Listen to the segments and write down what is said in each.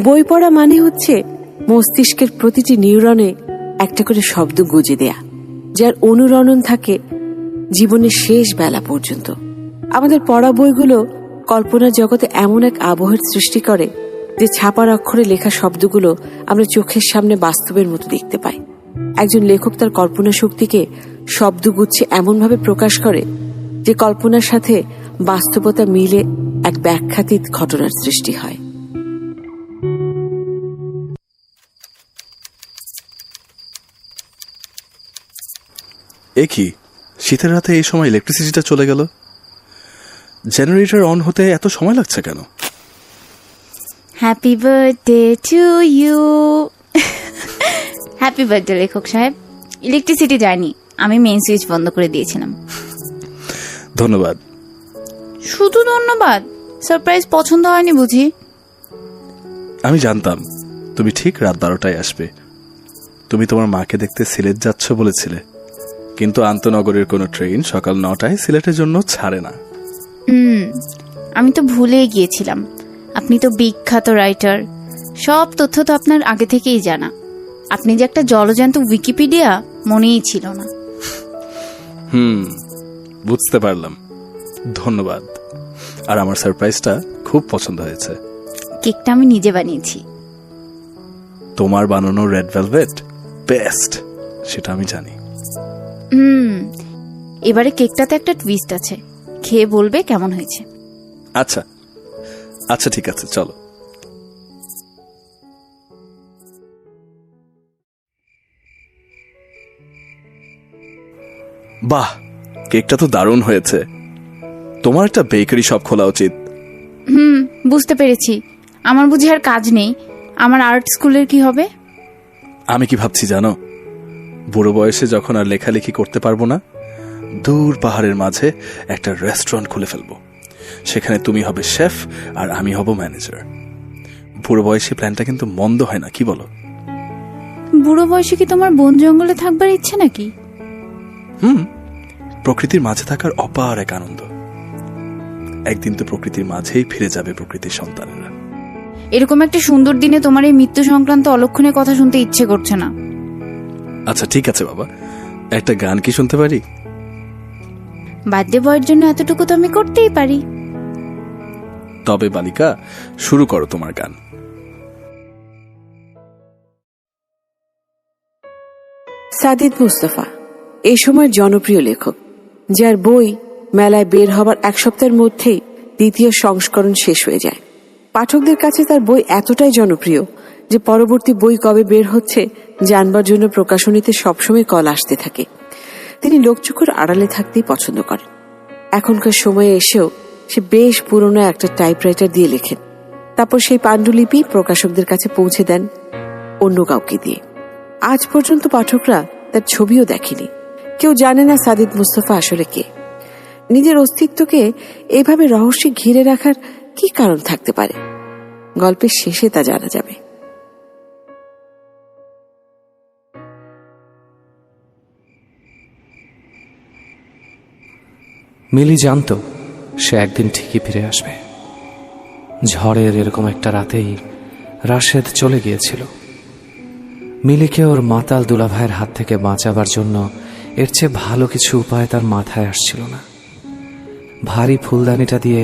বই পড়া মানে হচ্ছে মস্তিষ্কের প্রতিটি নিউরনে একটা করে শব্দ গুঁজে দেয়া, যার অনুরণন থাকে জীবনের শেষ বেলা পর্যন্ত। আমাদের পড়া বইগুলো কল্পনার জগতে এমন এক আবহের সৃষ্টি করে যে ছাপার অক্ষরে লেখা শব্দগুলো আমরা চোখের সামনে বাস্তবের মতো দেখতে পাই। একজন লেখক তার কল্পনা শক্তিকে শব্দগুচ্ছে এমনভাবে প্রকাশ করে যে কল্পনার সাথে বাস্তবতা মিলে এক ব্যাখ্যাতীত ঘটনার সৃষ্টি হয়। এ কি, শীতের রাতে এই সময় ইলেকট্রিসিটিটা চলে গেল? জেনারেটর অন হতে এত সময় লাগছে কেন? Happy birthday to you. Happy birthday লেখক সাহেব। ইলেকট্রিসিটি যায়নি, আমি মেইন সুইচ বন্ধ করে দিয়েছিলাম। ধন্যবাদ। শুধু ধন্যবাদ? সারপ্রাইজ পছন্দ হয়নি বুঝি? আমি জানতাম তুমি ঠিক রাত 12টায় আসবে। তুমি তোমার মাকে দেখতে সিলেট যাচ্ছ বলেছিলে, কিন্তু আন্তনগরের কোনো ট্রেন সকাল 9টায় সিলেটের জন্য ছাড়ে না। আমি তো ভুলেই গিয়েছিলাম। আপনি তো বিখ্যাত রাইটার, সব তথ্য তো আপনার আগে থেকেই জানা। আপনি যে একটা জলজান্ত উইকিপিডিয়া মনেই ছিল না। বুঝতে পারলাম, ধন্যবাদ। আর আমার সারপ্রাইজটা খুব পছন্দ হয়েছে। কেকটা আমি নিজে বানিয়েছি। তোমার বানানো রেড ভেলভেট বেস্ট, সেটা আমি জানি। এবারে কেকটাতে একটা টুইস্ট আছে, খেয়ে বলবে কেমন হয়েছে। আচ্ছা আচ্ছা, ঠিক আছে, চলো। বাহ, কেকটা তো দারুণ হয়েছে। তোমার একটা বেকারি শপ খোলা উচিত। বুঝতে পেরেছি। আমার বুঝি আর কাজ নেই। আমার আর্ট স্কুলের কি হবে? আমি কি ভাবছি জানো, বুড়ো বয়সে যখন আর লেখালেখি করতে পারবো না, দূর পাহাড়ের মাঝে একটা রেস্টুরেন্ট খুলে ফেলবো। সেখানে তুমি হবে শেফ আর আমি হব ম্যানেজার। বুড়ো বয়সে প্ল্যানটা কিন্তু মন্দ হয় না, কি বলো? বুড়ো বয়সে কি তোমার বন জঙ্গলে থাকবার ইচ্ছে নাকি? প্রকৃতির মাঝে থাকার অপার এক আনন্দ। একদিন তো প্রকৃতির মাঝেই ফিরে যাবে প্রকৃতির সন্তানেরা। এরকম একটা সুন্দর দিনে তোমার এই মৃত্যু সংক্রান্ত অলক্ষণের কথা শুনতে ইচ্ছে করছে না। আচ্ছা ঠিক আছে বাবা, একটা গান কি শুনতে পারি? বার্থডে বয়ের জন্য এতটুকু তো আমি করতেই পারি। তবে বালিকা, শুরু করো তোমার গান। সাদিদ মুস্তাফা এই সময়ের জনপ্রিয় লেখক, যার বই মেলায় বের হবার এক সপ্তাহের মধ্যেই দ্বিতীয় সংস্করণ শেষ হয়ে যায়। পাঠকদের কাছে তার বই এতটাই জনপ্রিয় যে পরবর্তী বই কবে বের হচ্ছে জানবার জন্য প্রকাশনীতে সবসময় কল আসতে থাকে। তিনি লোকচক্ষুর আড়ালে থাকতেই পছন্দ করেন। এখনকার সময়ে এসেও সে বেশ পুরনো একটা টাইপরাইটার দিয়ে লেখেন, তারপর সেই পাণ্ডুলিপি প্রকাশকদের কাছে পৌঁছে দেন অন্য কাউকে দিয়ে। আজ পর্যন্ত পাঠকরা তার ছবিও দেখেনি। কেউ জানে না সাদিদ মুস্তাফা আসলে কে। নিজের অস্তিত্বকে এভাবে রহস্যে ঘিরে রাখার কি কারণ থাকতে পারে? গল্পের শেষে তা জানা যাবে। মিলি জানত সে একদিন ঠিকই ফিরে আসবে। ঝড়ের এরকম একটা রাতেই রাশেদ চলে গিয়েছিল। মিলিকে ওর মাতাল দুলাভাইয়ের হাত থেকে বাঁচাবার জন্য এর চেয়ে ভালো কিছু উপায় তার মাথায় আসছিল না। ভারী ফুলদানিটা দিয়ে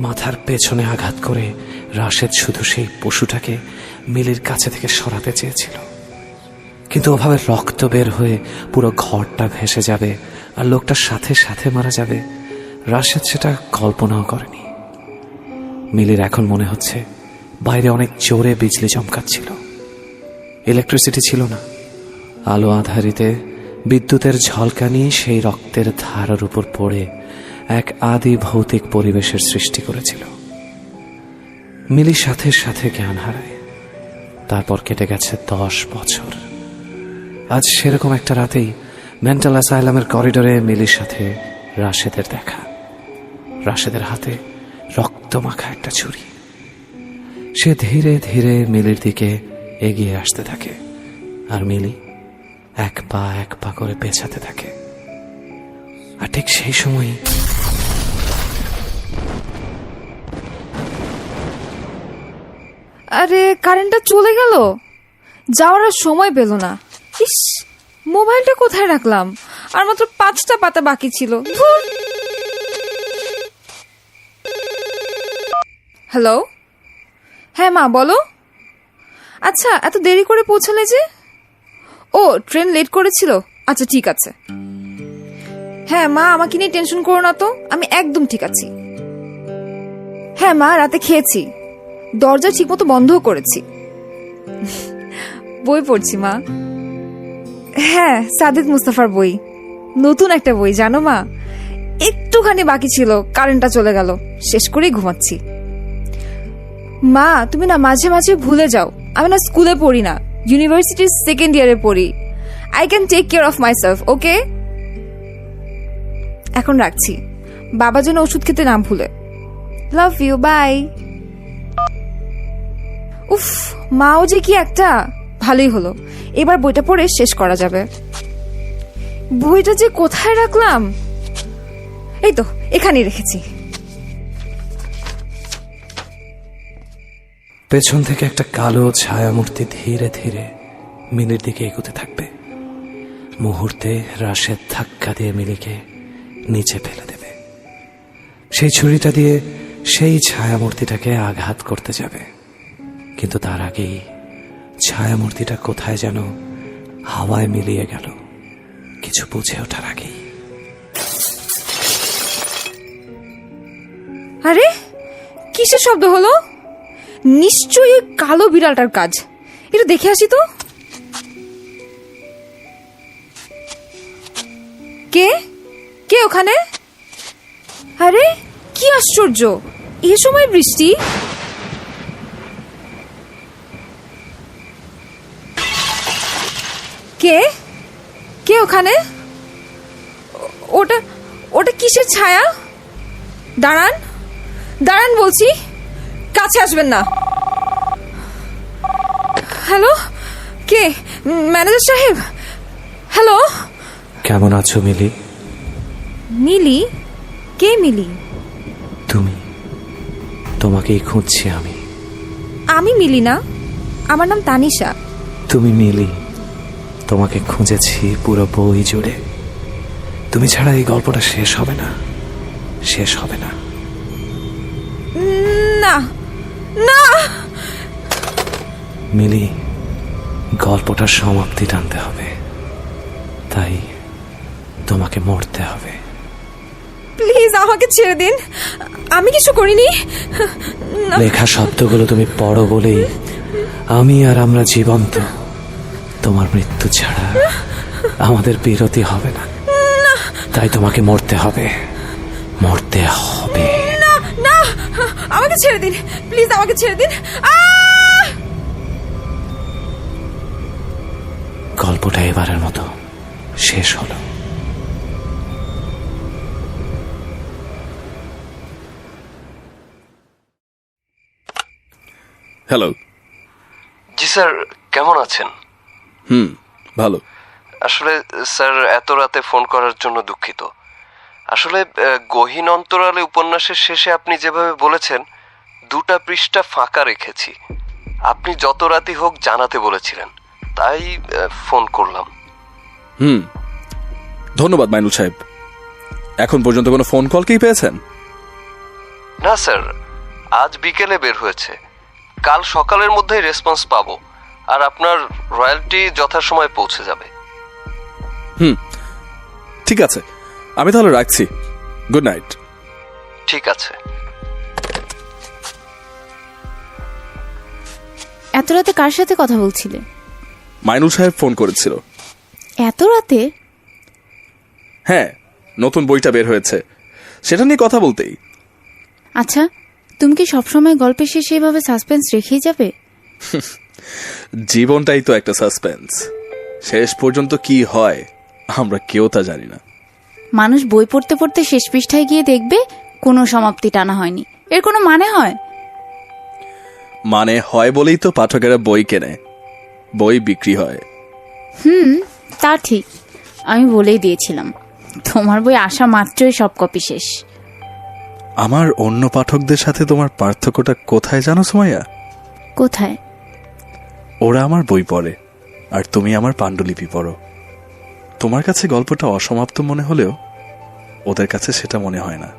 মাথার পেছনে আঘাত করে রাশেদ শুধু সেই পশুটাকে মিলির কাছে থেকে সরাতে চেয়েছিল, কিন্তু ওভাবে রক্ত বের হয়ে পুরো ঘরটা ভেসে যাবে আর লোকটার সাথে সাথে মারা যাবে, রাশেদ সেটা কল্পনাও করেনি। মিলির এখন মনে হচ্ছে বাইরে অনেক জোরে বিজলি চমকাচ্ছিল। ইলেকট্রিসিটি ছিল না। আলো আধারিতে বিদ্যুতের ঝলকানি সেই রক্তের ধারার উপর পড়ে এক আদি ভৌতিক পরিবেশের সৃষ্টি করেছিল। মিলি সাথে সাথে জ্ঞান হারায়। তারপর কেটে গেছে 10 বছর। আজ সেরকম একটা রাতেই মেন্টাল অ্যাসাইলামের করিডোরে মিলির সাথে রাশেদের দেখা। রাশেদের হাতে রক্তমাখা একটা ছুরি। সে ধীরে ধীরে মিলির দিকে এগিয়ে আসতে থাকে, আর মিলি এক পা করে পেছাতে থাকে। আর ঠিক সেই সময় আরে কারেন্টটা চলে গেল, যাওয়ার আর সময় পেল না। ইস, মোবাইলটা কোথায় রাখলাম? আর মাত্র 5টা পাতা বাকি ছিল। ধুর। হ্যালো, হ্যাঁ মা বলো। আচ্ছা, এত দেরি করে পৌঁছালে যে? ও, ট্রেন লেট করেছিল। আচ্ছা ঠিক আছে। হ্যাঁ মা, আমাকে নিয়ে টেনশন করো না তো, আমি একদম ঠিক আছি। হ্যাঁ মা, রাতে খেয়েছি, দরজা ঠিকমতো বন্ধও করেছি। বই পড়ছি মা। হ্যাঁ, সাদিদ মুস্তাফার বই, নতুন একটা বই জানো মা। একটুখানি বাকি ছিল, কারেন্টটা চলে গেল, শেষ করেই ঘুমাচ্ছি। মা তুমি না মাঝে মাঝে ভুলে যাও, আমি না স্কুলে পড়ি না, ইউনিভার্সিটির 2nd ইয়ারে পড়ি। I can take care of myself, okay? এখন রাখছি, বাবা যেন ওষুধ খেতে না ভুলে। Love you, bye. উফ, মাও যে কি একটা। ভালোই হলো, এবার বইটা পড়ে শেষ করা যাবে। বইটা যে কোথায় রাখলাম? এই তো, এখানেই রেখেছি। পেছন থেকে একটা কালো ছায়ামূর্তি ধীরে ধীরে মিলির দিকে এগোতে থাকবে। মুহূর্তে রাশেদ ধাক্কা দিয়ে মিলিকে নিচে ফেলে দেবে। সেই ছুরিটা দিয়ে সেই ছায়ামূর্তিটাকে আঘাত করতে যাবে, কিন্তু তার আগেই ছায়ামূর্তিটা কোথায় যেন হাওয়ায় মিলিয়ে গেল, কিছু বুঝে ওঠার আগেই। আরে কিসের শব্দ হলো? নিশ্চয়ই ওই কালো বিড়ালটার কাজ। একটু দেখে আসি তো। কে কে ওখানে? আরে কি আশ্চর্য, এ সময় বৃষ্টি! কে কে ওখানে? ওটা ওটা কিসের ছায়া? দাঁড়ান দাঁড়ান বলছি, কাছে আসবেন না। হ্যালো, কে? ম্যানেজার সাহেব? হ্যালো। কেমন আছো মিলি? মিলি? কে মিলি? তুমি, তোমাকেই খুঁজছি আমি। আমি মিলি না, আমার নাম তানিশা। তুমি মিলি, তোমাকে খুঁজেছি পুরো বই জুড়ে। তুমি ছাড়া এই গল্পটা শেষ হবে না, শেষ হবে না। না না মিলি, গল্পটার সমাপ্তি টানতে হবে, তাই তোমাকে মরতে হবে। প্লিজ আমাকে ছেড়ে দিন, আমি কিছু করিনি। লেখা শব্দগুলো তুমি পড়ো বলেই আমি আর আমরা জীবন্ত। তোমার মৃত্যু ছাড়া আমাদের বিরতি হবে না, তাই তোমাকে মরতে হবে, মরতে হবে। না না, আমাকে ছেড়ে দিন, প্লিজ আমাকে ছেড়ে দিন। গল্পটা এবারের মতো শেষ হলো। হ্যালো। জি স্যার, কেমন আছেন? ভালো। আসলে স্যার, এত রাতে ফোন করার জন্য দুঃখিত। আসলে গহীন অন্তরালে উপন্যাসের শেষে আপনি যেভাবে বলেছেন 2টা পৃষ্ঠা ফাঁকা রেখেছি, আপনি যত রাতই হোক জানাতে বলেছিলেন, তাই ফোন করলাম। ধন্যবাদ মাইনুল সাহেব। এখন পর্যন্ত কোনো ফোন কল কি পেয়েছেন? না স্যার, আজ বিকেলে বের হয়েছে, কাল সকালের মধ্যেই রেসপন্স পাবো, আর আপনার রয়্যালটি যথাসময়ে পৌঁছে যাবে। ঠিক আছে, আমি তাহলে রাখছি। Good night. ঠিক আছে। এত রাতে কার সাথে কথা বলছিলে? মাইনুল সাহেব ফোন করেছিল। এত রাতে? হ্যাঁ, নতুন বইটা বের হয়েছে, সেটা নিয়ে কথা বলতেই। আচ্ছা, তুমি কি সবসময় গল্পের শেষে এভাবে সাসপেন্স রেখেই যাবে? জীবনটাই তো একটা সাসপেন্স, শেষ পর্যন্ত কি হয় আমরা কেউ তা জানি না। মানুষ বই পড়তে পড়তে শেষ পৃষ্ঠায় গিয়ে দেখবে কোনো সমাপ্তি টানা হয়নি, এর কোনো মানে হয়? মানে হয় বলেই তো পাঠকেরা বই কেনে, বই বিক্রি হয়। তা ঠিক, আমি বলেই দিয়েছিলাম তোমার বই আসা মাত্রই সব কপি শেষ। আমার অন্য পাঠকদের সাথে তোমার পার্থক্যটা কোথায় জানো সুমাইয়া? কোথায়? ওরা আমার বই পড়ে আর তুমি আমার পাণ্ডুলিপি পড়ো। তোমার কাছে গল্পটা অসমাপ্ত মনে হলেও ওদের কাছে সেটা মনে হয় না।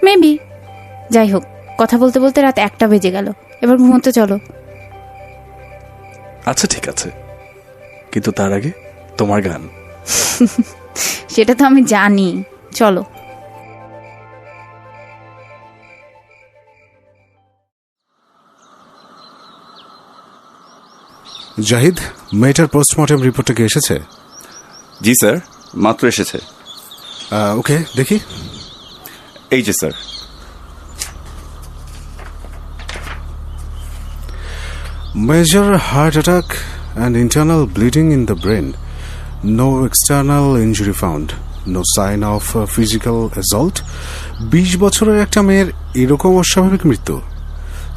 মেবি। যাই হোক, কথা বলতে বলতে রাত 1টা বেজে গেল। এবার ঘুমোতে চলো। আচ্ছা ঠিক আছে, কিন্তু তার আগে তোমার গান। সেটা তো আমি জানি, চলো। জাহিদ, মেয়েটার পোস্টমর্টেম রিপোর্টটা কি এসেছে? জি স্যার, মাত্র এসেছে। ওকে, দেখি। এই যে sir. Major heart attack and internal bleeding in the brain. No external injury found. No sign of physical assault. 20 বছরের একটা মেয়ের এরকম অস্বাভাবিক মৃত্যু।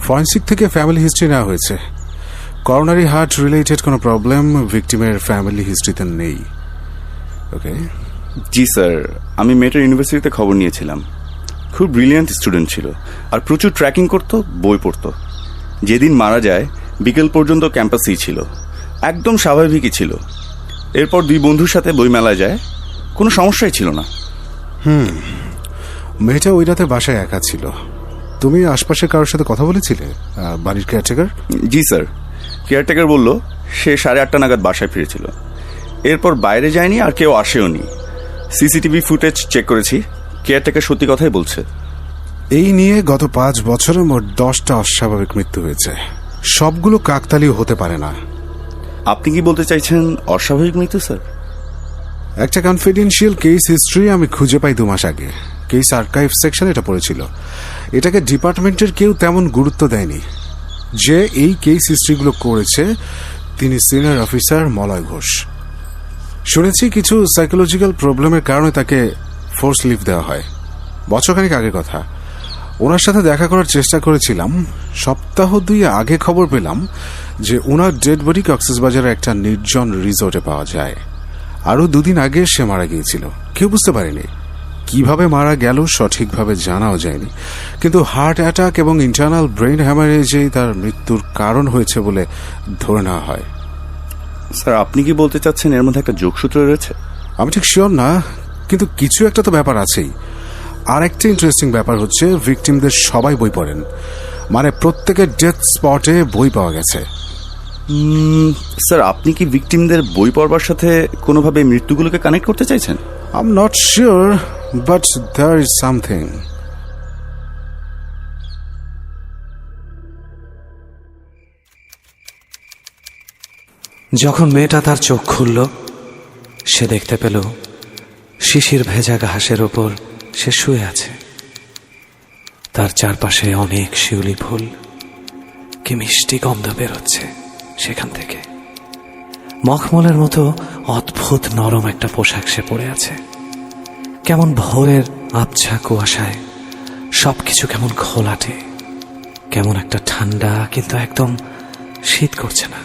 ফরেন্সিক থেকে ফ্যামিলি হিস্ট্রি নেওয়া হয়েছে। করোনারি হার্ট রিলেটেড কোনো প্রবলেম ভিকটিমের ফ্যামিলি হিস্ট্রিতে নেই। ওকে। জি স্যার, আমি মেয়েটার ইউনিভার্সিটিতে খবর নিয়েছিলাম। খুব ব্রিলিয়ান্ট স্টুডেন্ট ছিল আর প্রচুর ট্র্যাকিং করতো, বই পড়তো। যেদিন মারা যায় বিকেল পর্যন্ত ক্যাম্পাসেই ছিল, একদম স্বাভাবিকই ছিল। এরপর 2 বন্ধুর সাথে বই মেলায় যায়, কোনো সমস্যাই ছিল না। মেয়েটা ওই রাতে বাসায় একা ছিল। তুমি আশপাশের কারোর সাথে কথা বলেছিলে? বাড়ির কেয়ারটেকার? জি স্যার, কেয়ারটেকার বলল সে 8:30 নাগাদ বাসায় ফিরেছিল। এরপর বাইরে যায়নি আর কেউ আসেও নি। সিসিটিভি ফুটেজ চেক করেছি, কেয়ারটেকার সত্যি কথাই বলছে। এই নিয়ে গত 5 বছরে মোট 10টা অস্বাভাবিক মৃত্যু হয়েছে। সবগুলো কাকতালীয় হতে পারে না। আপনি কি বলতে চাইছেন অস্বাভাবিক মৃত্যু স্যার? একটা কনফিডেন্সিয়াল কেস হিস্ট্রি আমি খুঁজে পাই 2 মাস আগে। কেস আর্কাইভ সেকশন এটা পড়েছিল। এটাকে ডিপার্টমেন্টের কেউ তেমন গুরুত্ব দেয়নি। যে এই কেস হিস্ট্রিগুলো করেছে তিনি সিনিয়র অফিসার মলয় ঘোষ। শুনেছি কিছু সাইকোলজিক্যাল প্রবলেমের কারণে তাকে ফোর্স লিভ দেওয়া হয়। বছরখানেক আগের কথা। ওনার সাথে দেখা করার চেষ্টা করেছিলাম। সপ্তাহ 2 আগে খবর পেলাম যে ওনার ডেড বডি কক্সবাজারের একটা নির্জন রিসোর্টে পাওয়া যায়। আরও 2 দিন আগে সে মারা গিয়েছিল। কেউ বুঝতে পারেনি কিভাবে মারা গেল, সঠিকভাবে জানাও যায়নি। কিন্তু হার্ট অ্যাটাক এবং ইন্টারনাল ব্রেন হ্যামারেজেই তার মৃত্যুর কারণ হয়েছে বলে ধরে নেওয়া হয়। স্যার, আপনি কি বলতে চাচ্ছেন এর মধ্যে একটা যোগসূত্র রয়েছে? আমি ঠিক শিওর না, কিন্তু কিছু একটা তো ব্যাপার আছেই। আর একটা ইন্টারেস্টিং ব্যাপার হচ্ছে ভিকটিমদের সবাই বই পড়েন। মানে প্রত্যেকের ডেথ স্পটে বই পাওয়া গেছে। স্যার, আপনি কি ভিকটিমদের বই পড়বার সাথে কোনোভাবে মৃত্যুগুলোকে কানেক্ট করতে চাইছেন? I'm not sure, but there is something. যখন মেয়েটা তার চোখ খুলল, সে দেখতে পেল শিশির ভেজা ঘাসের ওপর সে শুয়ে আছে। তার চারপাশে অনেক শিউলি ফুল। কি মিষ্টি গন্ধ বেরোচ্ছে সেখান থেকে। মখমলের মতো অদ্ভুত নরম একটা পোশাক সে পরে আছে। কেমন ভোরের আবছা কুয়াশায় সবকিছু কেমন ঘোলাটে, কেমন একটা ঠান্ডা, কিন্তু একদম শীত করছে না।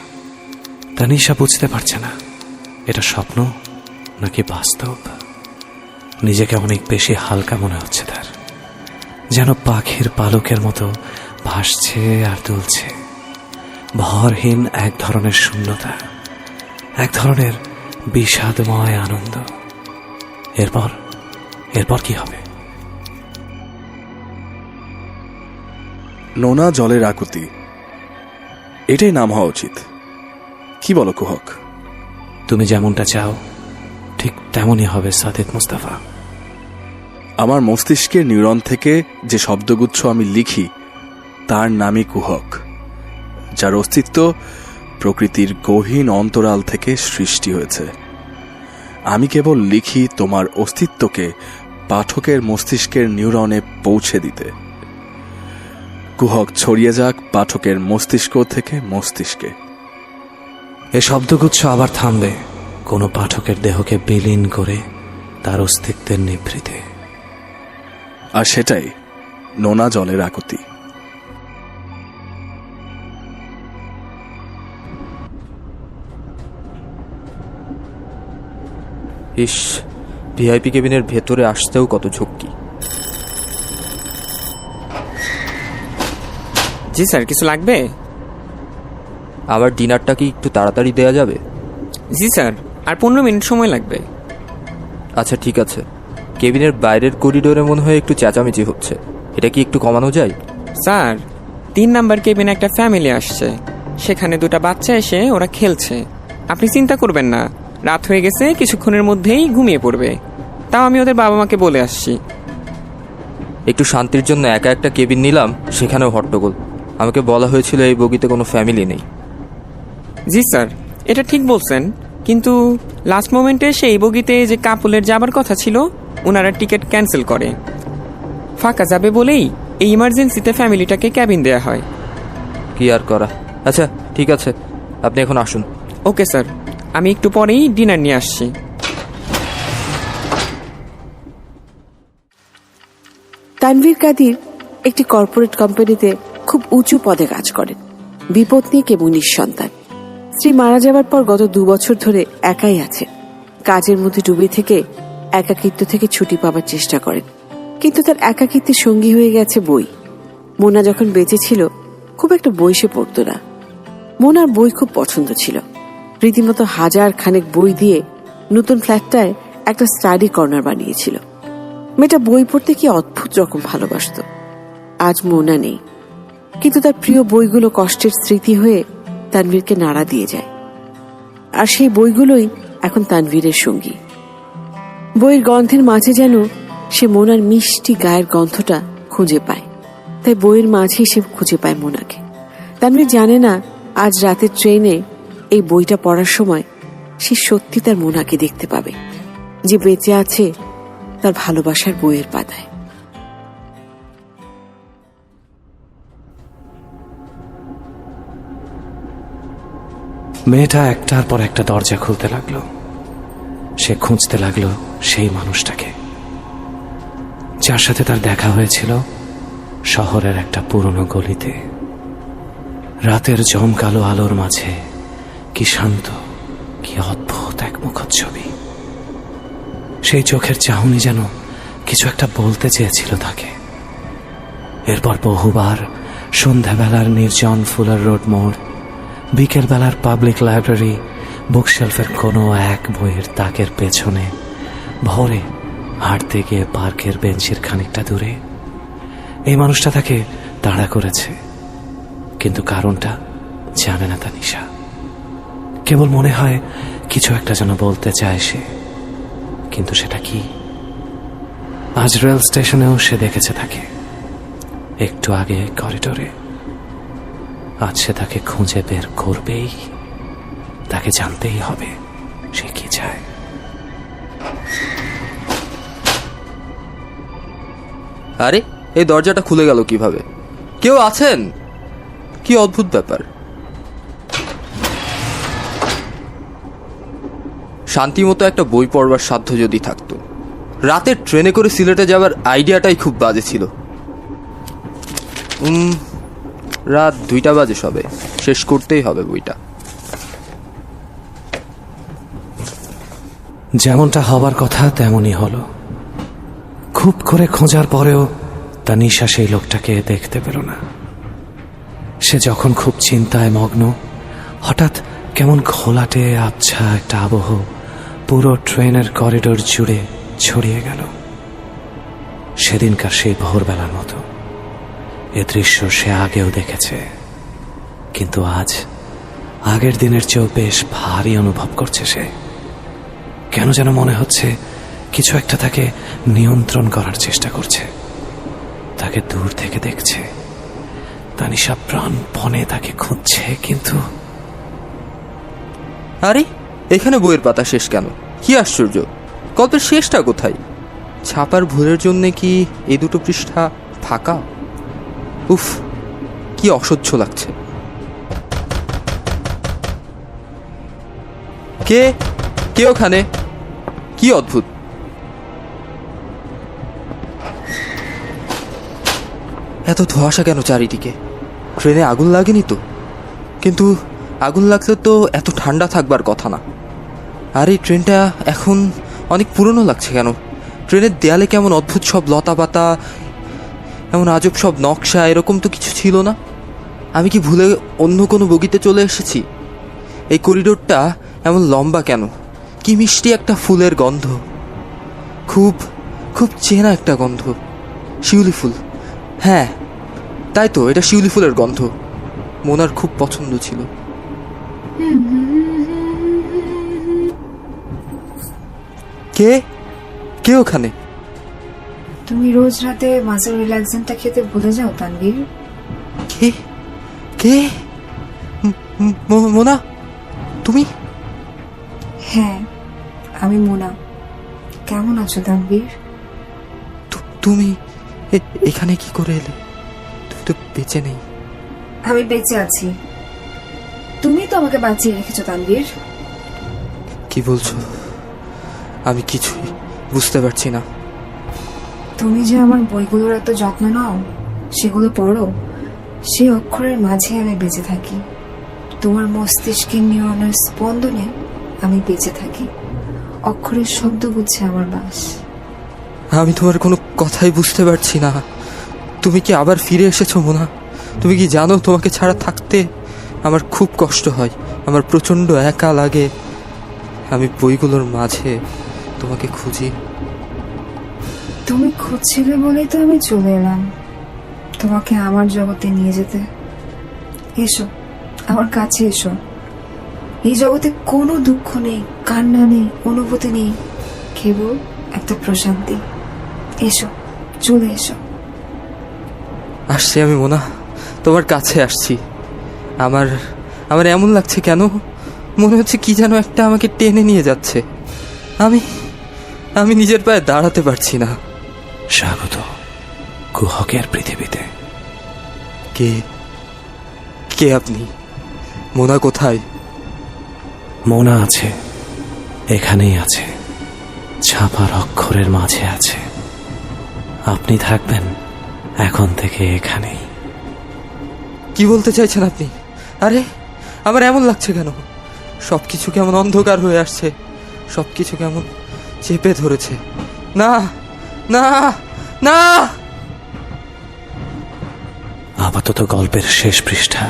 তানিশা বুঝতে পারছে না এটা স্বপ্ন নাকি বাস্তব। নিজেকে অনেক বেশি হালকা মনে হচ্ছে তার, যেন পাখির পালকের মতো ভাসছে আর দুলছে। ভরহীন এক ধরনের শূন্যতা, এক ধরনের বিষাদময় আনন্দ। এরপর কি হবে? নোনা জলের আকুতি, এটাই নাম হওয়া উচিত। কি বলো কুহক? তুমি যেমনটা চাও ঠিক তেমনই হবে সাদিদ মুস্তাফা। আমার মস্তিষ্কের নিউরন থেকে যে শব্দগুচ্ছ আমি লিখি তার নামই কুহক, যার অস্তিত্ব প্রকৃতির গহীন অন্তরাল থেকে সৃষ্টি হয়েছে। আমি কেবল লিখি তোমার অস্তিত্বকে পাঠকের মস্তিষ্কের নিউরনে পৌঁছে দিতে। কুহক ছড়িয়ে যাক পাঠকের মস্তিষ্ক থেকে মস্তিষ্কে। এ শব্দগুচ্ছ আবার থামবে কোনো পাঠকের দেহকে বিলীন করে তার অস্তিত্বের নিভৃতে। আর সেটাই নোনা জলের আকুতি। ইস, ভিআইপি কেবিনের ভেতরে আসতেও কত ঝক্কি। জি স্যার, কিছু লাগবে? আমার ডিনারটা কি একটু তাড়াতাড়ি দেওয়া যাবে? জি স্যার, আর 15 মিনিট সময় লাগবে। আচ্ছা ঠিক আছে। কেবিনের বাইরের করিডোরে মনে হয় একটু চেঁচামেচি হচ্ছে, এটা কি একটু কমানো যায়? স্যার, 3 নাম্বার কেবিনে একটা ফ্যামিলি আসছে, সেখানে 2টা বাচ্চা এসে ওরা খেলছে। আপনি চিন্তা করবেন না, রাত হয়ে গেছে, কিছুক্ষণের মধ্যেই ঘুমিয়ে পড়বে। তাও আমি ওদের বাবা মাকে বলে আসছি। একটু শান্তির জন্য একা একটা কেবিন নিলাম, সেখানেও হট্টগোল। আমাকে বলা হয়েছিল এই বগিতে কোনো ফ্যামিলি নেই। জি স্যার, এটা ঠিক বলছেন, কিন্তু লাস্ট মোমেন্টে সেই বগিতে যে কাপলের যাবার কথা ছিল, ওনারা টিকিট ক্যান্সেল করে। ফাঁকা যাবে বলেই এই ইমার্জেন্সিতে ফ্যামিলিটাকে ক্যাবিন দেয়া হয়। কি আর করা। আচ্ছা ঠিক আছে, আপনি এখন আসুন। ওকে স্যার, আমি একটু পরেই ডিনার নিয়ে আসছি। তানভীর কাদির একটি কর্পোরেট কোম্পানিতে খুব উঁচু পদে কাজ করেন। বিপত্নিক এবং নিঃসন্তান। স্ত্রী মারা যাবার পর গত 2 বছর ধরে একাই আছে। কাজের মধ্যে ডুবে থেকে একাকিত্ব থেকে ছুটি পাবার চেষ্টা করেন, কিন্তু তার একাকিত্বের সঙ্গী হয়ে গেছে বই। মোনা যখন বেঁচে ছিল খুব একটা বই সে পড়ত না। মোনার বই খুব পছন্দ ছিল। রীতিমতো 1000 খানেক বই দিয়ে নতুন ফ্ল্যাটটায় একটা স্টাডি কর্নার বানিয়েছিল। মেয়েটা বই পড়তে কি অদ্ভুত রকম ভালোবাসত। আজ মোনা নেই, কিন্তু তার প্রিয় বইগুলো কষ্টের স্মৃতি হয়ে তানভীরকে নাড়া দিয়ে যায়। আর সেই বইগুলোই এখন তানভীরের সঙ্গী। বইয়ের গন্ধের মাঝে যেন সে মোনার মিষ্টি গায়ের গন্ধটা খুঁজে পায়। তাই বইয়ের মাঝেই সে খুঁজে পায় মোনাকে। তানভীর জানে না আজ রাতের ট্রেনে এই বইটা পড়ার সময় সে সত্যি তার মোনাকে দেখতে পাবে, যে বেঁচে আছে তার ভালোবাসার বইয়ের পাতায়। মেয়েটা একটার পর একটা দরজা খুলতে লাগলো। সে খুঁজতে লাগলো সেই মানুষটাকে যার সাথে তার দেখা হয়েছিল শহরের একটা পুরনো গলিতে। রাতের জমকালো আলোর মাঝে কি শান্ত, কি অদ্ভুত এক মুখচ্ছবি। সেই চোখের চাহনি যেন কিছু একটা বলতে চেয়েছিল তাকে। এরপর বহুবার সন্ধ্যাবেলার নির্জন ফুলার রোড মোড়, বিকেলবেলার পাবলিক লাইব্রেরি, বুকশেলফের কোনো এক বইয়ের তাকের পেছনে, ভোরে হাঁটতে গিয়ে পার্কের বেঞ্চের খানিকটা দূরে। এই মানুষটা তাকে তাড়া করেছে, কিন্তু কারণটা জানে না তানিশা। কেবল মনে হয় কিছু একটা যেন বলতে চায় সে, কিন্তু সেটা কি? আজ রেল স্টেশনেও সে দেখেছে তাকে, একটু আগে করিডোরে। আজ সে তাকে খুঁজে বের করবেই, তাকে জানতেই হবে সে কি চায়। আরে এই দরজাটা খুলে গেল কিভাবে? কেউ আছেন? কি অদ্ভুত ব্যাপার। শান্তিমতো একটা বই পড়বার সাধ্য যদি থাকতো। রাতের ট্রেনে করে সিলেটে যাবার আইডিয়াটাই খুব বাজে ছিল। রাত 2টা বাজে সবে, শেষ করতেই হবে বইটা। যেমনটা হবার কথা তেমনই হলো। খুব করে খোঁজার পরেও তানিশা সেই লোকটাকে দেখতে পেল না। সে যখন খুব চিন্তায় মগ্ন, হঠাৎ কেমন ঘোলাটে আবছা একটা আবহ পুরো ট্রেনের করিডোর জুড়ে ছড়িয়ে গেল। সেদিনকার সেই ভোরবেলার মতো এ দৃশ্য সে আগেও দেখেছে, কিন্তু আজ আগের দিনের চেয়েও বেশ ভারী অনুভব করছে সে। কেন যেন মনে হচ্ছে কিছু একটা তাকে নিয়ন্ত্রণ করার চেষ্টা করছে, তাকে দূর থেকে দেখছে। তানিশা প্রাণপণে তাকে খুঁজছে, কিন্তু আরে এখানে বইয়ের পাতা শেষ কেন? কি আশ্চর্য, গল্পের শেষটা কোথায়? ছাপার ভুলের জন্য কি এই 2 পৃষ্ঠা ফাঁকা? উফ, কি অসহ্য লাগছে। কে কে ওখানে? কি অদ্ভুত। এত ধোঁয়াশা কেন চারিদিকে? ট্রেনে আগুন লাগেনি তো? কিন্তু আগুন লাগলে তো এত ঠান্ডা থাকবার কথা না। আর এই ট্রেনটা এখন অনেক পুরনো লাগছে কেন? ট্রেনের দেয়ালে কেমন অদ্ভুত সব লতা পাতা, এমন আজব সব নকশা, এরকম তো কিছু ছিল না। আমি কি ভুলে অন্য কোনো বগিতে চলে এসেছি? এই করিডোরটা এমন লম্বা কেন? কি মিষ্টি একটা ফুলের গন্ধ, খুব খুব চেনা একটা গন্ধ। শিউলি ফুল, হ্যাঁ তাই তো, এটা শিউলি ফুলের গন্ধ। মোনার খুব পছন্দ ছিল। কে কে ওখানে? তুমি রোজ রাতে মাছের রিল্যাক্সেন্টটা খেতে ভুলে যাও তানভীর। কে কে মোনা, তুমি? হ্যাঁ, আমি মোনা। কেমন আছো তানভীর? তুমি এখানে কি করে এলে? তুমি তো বেঁচে নেই। আমি বেঁচে আছি, তুমি তো আমাকে বাঁচিয়ে রেখেছো তানভীর। কি বলছো? আমি কিছুই বুঝতে পারছি না। তুমি যে আমার বইগুলোর এত যত্ন নাও, সেগুলো পড়ো, সেই অক্ষরের মাঝে আমি বেঁচে থাকি। তোমার মস্তিষ্কের নিউরনের স্পন্দনে আমি বেঁচে থাকি। অক্ষরের শব্দ বুঝছে আমার বাস। আমি তোমার কোনো কথাই বুঝতে পারছি না। তুমি কি আবার ফিরে এসেছো মোনা? তুমি কি জানো তোমাকে ছাড়া থাকতে আমার খুব কষ্ট হয়, আমার প্রচণ্ড একা লাগে। আমি বইগুলোর মাঝে তোমাকে খুঁজি। তুমি খুঁজছিলে বলেই তো আমি চলে এলাম তোমাকে আমার জগতে নিয়ে যেতে। এসো, আমার কাছে এসো। এই জগতে কোনো দুঃখ নেই, কান্না নেই, অনুভূতি নেই, কেবল একটা প্রশান্তি। এসো, চলে এসো। আসছি আমি মোনা, তোমার কাছে আসছি। আমার আমার এমন লাগছে কেন? মনে হচ্ছে কি যেন একটা আমাকে টেনে নিয়ে যাচ্ছে। আমি আমি নিজের পায়ে দাঁড়াতে পারছি না। স্বাগত কুহকের পৃথিবীতে। কে কে আপনি? মোনা কোথায়? মোনা আছে, এখানেই আছে, ছাপার অক্ষরের মাঝে আছে। আপনি থাকবেন এখন থেকে এখানেই। কি বলতে চাইছেন আপনি? আরে আমার এমন লাগছে কেন? সবকিছু কেমন অন্ধকার হয়ে আসছে, সবকিছু কেমন চেপে ধরেছে। না না না! আপাতত গল্পের শেষ পৃষ্ঠা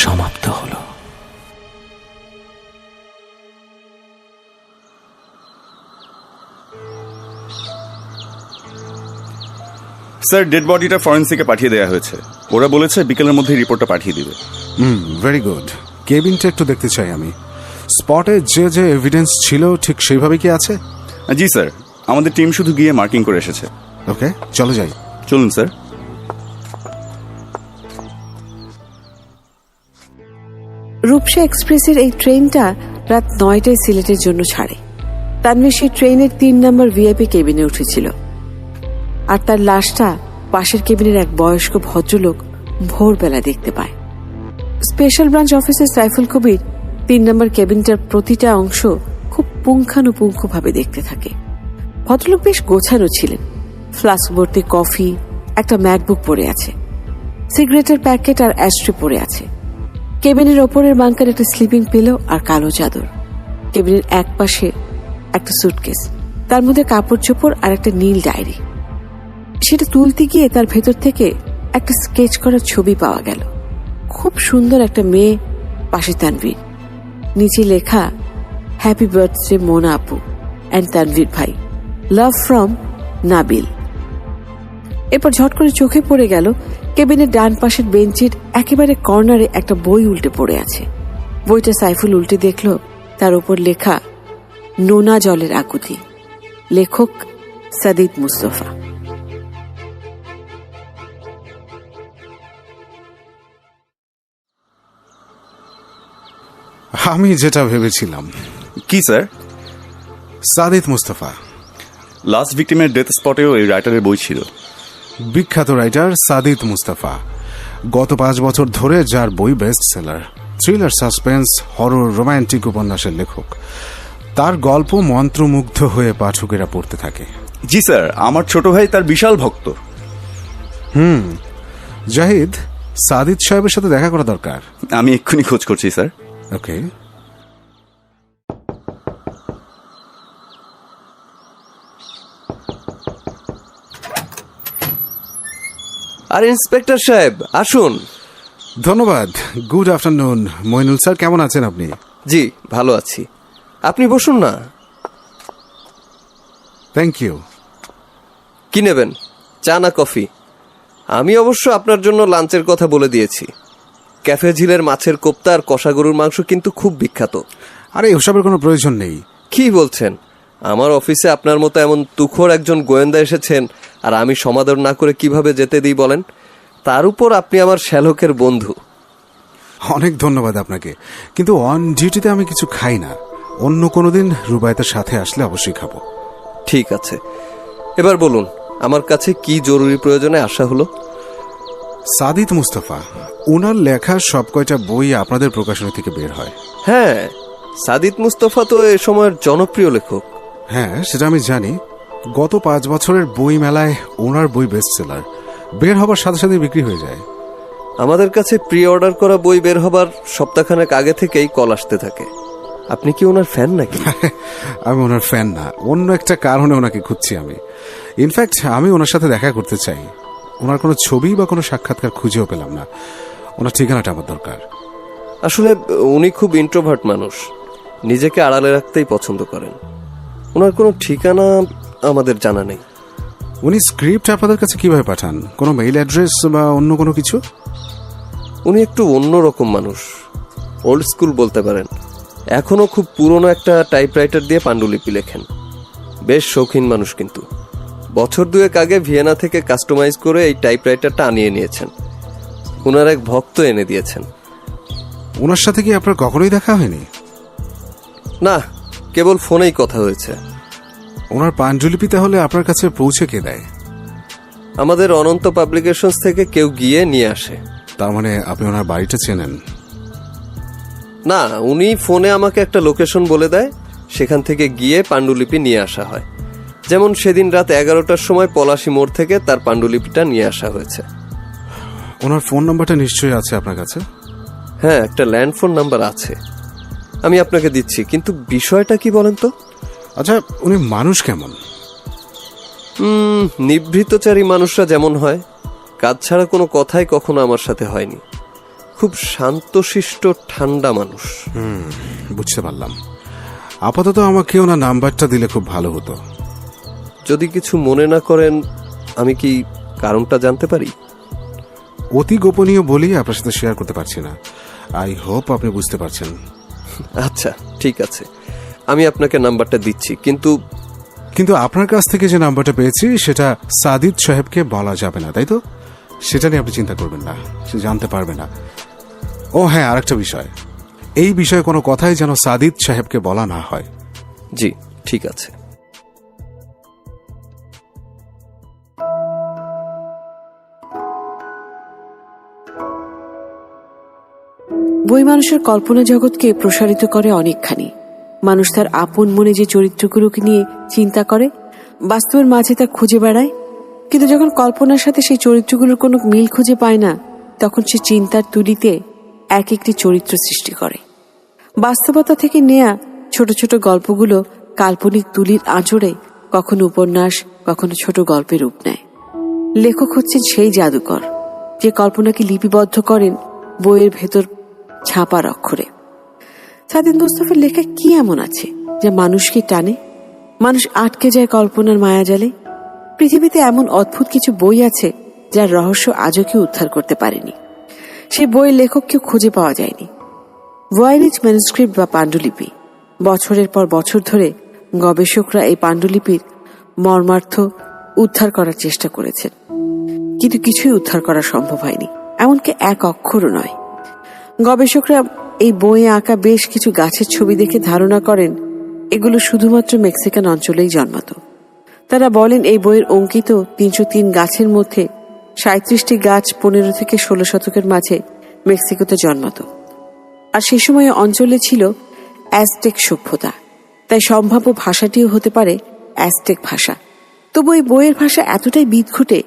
সমাপ্ত হলো। স্যার, ডেড বডিটা ফরেন্সিকে পাঠিয়ে দেওয়া হয়েছে। ওরা বলেছে বিকেলের মধ্যে রিপোর্টটা পাঠিয়ে দিবে। Very good. কেবিনটা একটু দেখতে চাই আমি। স্পটে যে যে এভিডেন্স ছিল ঠিক সেইভাবে কি আছে? জি স্যার, আমাদের টিম শুধু গিয়ে মার্কিং করে এসেছে। ওকে, চলো যাই। চলুন স্যার। রূপসা এক্সপ্রেসের এই ট্রেনটা রাত 9টায় সিলেটের জন্য ছাড়ে। তানভীর সেই ট্রেনের 3 নম্বর ভিআইপি কেবিনে উঠেছিল, আর তার লাশটা পাশের কেবিনের এক বয়স্ক ভদ্রলোক ভোরবেলা দেখতে পায়। স্পেশাল ব্রাঞ্চ অফিসার সাইফুল কবির 3 নম্বর কেবিনটার প্রতিটা অংশ খুব পুঙ্খানুপুঙ্খভাবে দেখতে থাকে। ভদ্রলোক বেশ গোছানো ছিলেন। ফ্লাস্ক ভর্তি কফি, একটা ম্যাকবুক পড়ে আছে, সিগারেটের প্যাকেট আর অ্যাশট্রে পড়ে আছে। কেবিনের ওপরের বাঙ্কার একটা স্লিপিং পিলো আর কালো চাদর। কেবিনের এক পাশে একটা সুটকেস, তার মধ্যে কাপড় চোপড় আর একটা নীল ডায়েরি। সেটা তুলতে গিয়ে তার ভেতর থেকে একটা স্কেচ করা ছবি পাওয়া গেল। খুব সুন্দর একটা মেয়ে, পাশে তানভীর, নিচে লেখা হ্যাপি বার্থডে মোনা আপু অ্যান্ড তানভীর ভাই, লাভ ফ্রম নাবিল। এরপর ঝট করে চোখে পড়ে গেল কেবিনের ডান পাশের বেঞ্চের একেবারে কর্নারে একটা বই উল্টে পড়ে আছে। বইটা সাইফুল উল্টে দেখল, তার উপর লেখা নোনা জলের আকুতি, লেখক সাদিদ মুস্তফা। আমি যেটা ভেবেছিলাম। কি স্যার? সাদিদ মুস্তফা। লাস্ট ভিক্টিমের ডেথ স্পটেও এই রাইটারের বই ছিল। বিখ্যাত রাইটার সাদিদ মুস্তফা গত 5 বছর ধরে যার বই best seller, thriller, suspense, horror, romantic উপন্যাসের লেখক। তার গল্প মন্ত্রমুগ্ধ হয়ে পাঠকেরা পড়তে থাকে। জি স্যার, আমার ছোট ভাই তার বিশাল ভক্ত। জাহিদ, সাদিদ সাহেবের সাথে দেখা করা দরকার। আমি এক্ষুনি খোঁজ করছি স্যার। ওকে। আর ইন্সপেক্টর সাহেব আসুন। ধন্যবাদ। গুড আফটারনুন মইনুল স্যার, কেমন আছেন আপনি? জি ভালো আছি, আপনি বসুন না। Thank you. কি নেবেন, চা না কফি? আমি অবশ্য আপনার জন্য লাঞ্চের কথা বলে দিয়েছি। ক্যাফে ঝিলের মাছের কোপ্তা আর কষা গরুর মাংস কিন্তু খুব বিখ্যাত। আরে ওসবের কোনো প্রয়োজন নেই। কি বলছেন? আমার অফিসে আপনার মতো এমন তুখোর একজন গোয়েন্দা এসেছেন, আর আমি সমাদর না করে কিভাবে যেতে দিই বলেন? তার উপর আপনি আমার শ্যালকের বন্ধু। অনেক ধন্যবাদ আপনাকে, কিন্তু অন ডিউটিতে আমি কিছু খাই না। অন্য কোনো দিন রুবায়তের সাথে আসলে অবশ্যই খাবো। ঠিক আছে, এবার বলুন আমার কাছে কি জরুরি প্রয়োজনে আসা হলো? সাদিত মুস্তাফা, ওনার লেখা সব কয়টা বই আপনাদের প্রকাশনী থেকে বের হয়। হ্যাঁ, সাদিত মুস্তফা তো এ সময়ের জনপ্রিয় লেখক। হ্যাঁ, সেটা আমি জানি। গত 5 বছরের বই মেলায় ওনার বই বেস্ট সেলার, বের হবার সাথে সাথে বিক্রি হয়ে যায়। আমাদের কাছে প্রি অর্ডার করা বই বের হবার সপ্তাহখানেক আগে থেকেই কল আসতে থাকে। আপনি কি ওনার ফ্যান নাকি? আমি ওনার ফ্যান না, অন্য একটা কারণে ওনাকে খুঁজছি আমি। ইনফ্যাক্ট আমি ওনার সাথে দেখা করতে চাই। ওনার কোনো ছবি বা কোনো সাক্ষাৎকার খুঁজেও পেলাম না। ওনার ঠিকানাটা আমার দরকার। আসলে উনি খুব ইন্ট্রোভার্ট মানুষ, নিজেকে আড়ালে রাখতেই পছন্দ করেন। ওনার কোনো ঠিকানা আমাদের জানা নেই। উনি স্ক্রিপ্ট আপনাদের কাছে কিভাবে পাঠান? কোনো মেইল অ্যাড্রেস বা অন্য কোনো কিছু? উনি একটু অন্যরকম মানুষ, ওল্ড স্কুল বলতে পারেন। এখনো খুব পুরনো একটা টাইপরাইটার দিয়ে পাণ্ডুলিপি লেখেন। বেশ শৌখিন মানুষ, কিন্তু বছর 2 আগে ভিয়েনা থেকে কাস্টমাইজ করে এই টাইপরাইটারটা আনিয়ে নিয়েছেন। ওনার এক ভক্ত এনে দিয়েছেন। ওনার সাথে কি আপনার কখনোই দেখা হয়নি? না, কেবল ফোনেই কথা হয়েছে। ওনার পাণ্ডুলিপি তাহলে আপনার কাছে পৌঁছে কে দেয়? আমাদের অনন্ত পাবলিকেশনস থেকে কেউ গিয়ে নিয়ে আসে। তার মানে আপনি ওনার বাড়িটা চেনেন? না, উনি ফোনে আমাকে একটা লোকেশন বলে দেয়, সেখান থেকে গিয়ে পাণ্ডুলিপি নিয়ে আসা হয়। যেমন সেদিন রাত 11টার সময় পলাশী মোড় থেকে তার পাণ্ডুলিপিটা নিয়ে আসা হয়েছে। ওনার ফোন নাম্বারটা নিশ্চয়ই আছে আপনার কাছে? হ্যাঁ, একটা ল্যান্ড ফোন নাম্বার আছে, আমি আপনাকে দিচ্ছি। কিন্তু বিষয়টা কি বলেন তো? আচ্ছা, উনি মানুষ কেমন? নিভৃতচারী মানুষরা যেমন হয়, কাজ ছাড়া কোনো কথাই কখনো আমার সাথে হয়নি। খুব শান্তশিষ্ট ঠান্ডা মানুষ। বুঝতে পারলাম। আপাতত আমাকে ওনার নাম্বারটা দিলে খুব ভালো হতো। যদি কিছু মনে না করেন, আমি কি কারণটা জানতে পারি? অতি গোপনীয় বলেই আপনার সাথে শেয়ার করতে পারছি না। আই হোপ আপনি বুঝতে পারছেন। আচ্ছা, ঠিক আছে, আমি আপনাকে নাম্বারটা দিচ্ছি। কিন্তু আপনার কাছ থেকে যে নাম্বারটা পেয়েছি সেটা সাদিত সাহেবকে বলা যাবে না, তাই তো? সেটা নিয়ে আপনি চিন্তা করবেন না, সে জানতে পারবে না। ও হ্যাঁ, আরেকটা বিষয়, এই বিষয়ে কোনো কথাই যেন সাদিত সাহেবকে বলা না হয়। জি, ঠিক আছে। বই মানুষের কল্পনা জগৎকে প্রসারিত করে অনেকখানি। মানুষ তার আপন মনে যে চরিত্রগুলোকে নিয়ে চিন্তা করে, বাস্তবের মাঝে তা খুঁজে বেড়ায়। কিন্তু যখন কল্পনার সাথে সেই চরিত্রগুলোর কোনো মিল খুঁজে পায় না, তখন সে চিন্তার তুলিতে এক একটি চরিত্র সৃষ্টি করে। বাস্তবতা থেকে নেয়া ছোট ছোট গল্পগুলো কাল্পনিক তুলির আঁচড়ে কখনো উপন্যাস, কখনো ছোট গল্পের রূপ নেয়। লেখক হচ্ছেন সেই জাদুকর যে কল্পনাকে লিপিবদ্ধ করেন বইয়ের ভেতর ছাপার অক্ষরে। সাদিত মুস্তাফার লেখা কি এমন আছে যা মানুষকে টানে? মানুষ আটকে যায় কল্পনার মায়াজালে। পৃথিবীতে এমন অদ্ভুত কিছু বই আছে যার রহস্য আজও কেউ উদ্ধার করতে পারেনি। সেই বইয়ের লেখককেও খুঁজে পাওয়া যায়নি। ভয়েনিজ ম্যানুস্ক্রিপ্ট বা পাণ্ডুলিপি, বছরের পর বছর ধরে গবেষকরা এই পাণ্ডুলিপির মর্মার্থ উদ্ধার করার চেষ্টা করেছেন, কিন্তু কিছুই উদ্ধার করা সম্ভব হয়নি, এমনকি এক অক্ষরও নয়। গবেষকরা এই বইয়ে আঁকা বেশ কিছু গাছের ছবি দেখে ধারণা করেন এগুলো শুধুমাত্র মেক্সিকান অঞ্চলেই জন্মাত। তারা বলেন এই বইয়ের অঙ্কিত 303 গাছের মধ্যে 37টি গাছ 15 থেকে 16 শতকের মাঝে মেক্সিকোতে জন্মাত। আর সে সময় অঞ্চলে ছিল অ্যাজটেক সভ্যতা, তাই সম্ভাব্য ভাষাটিও হতে পারে অ্যাজটেক ভাষা। তবু এই বইয়ের ভাষা এতটাই বিদঘুটে,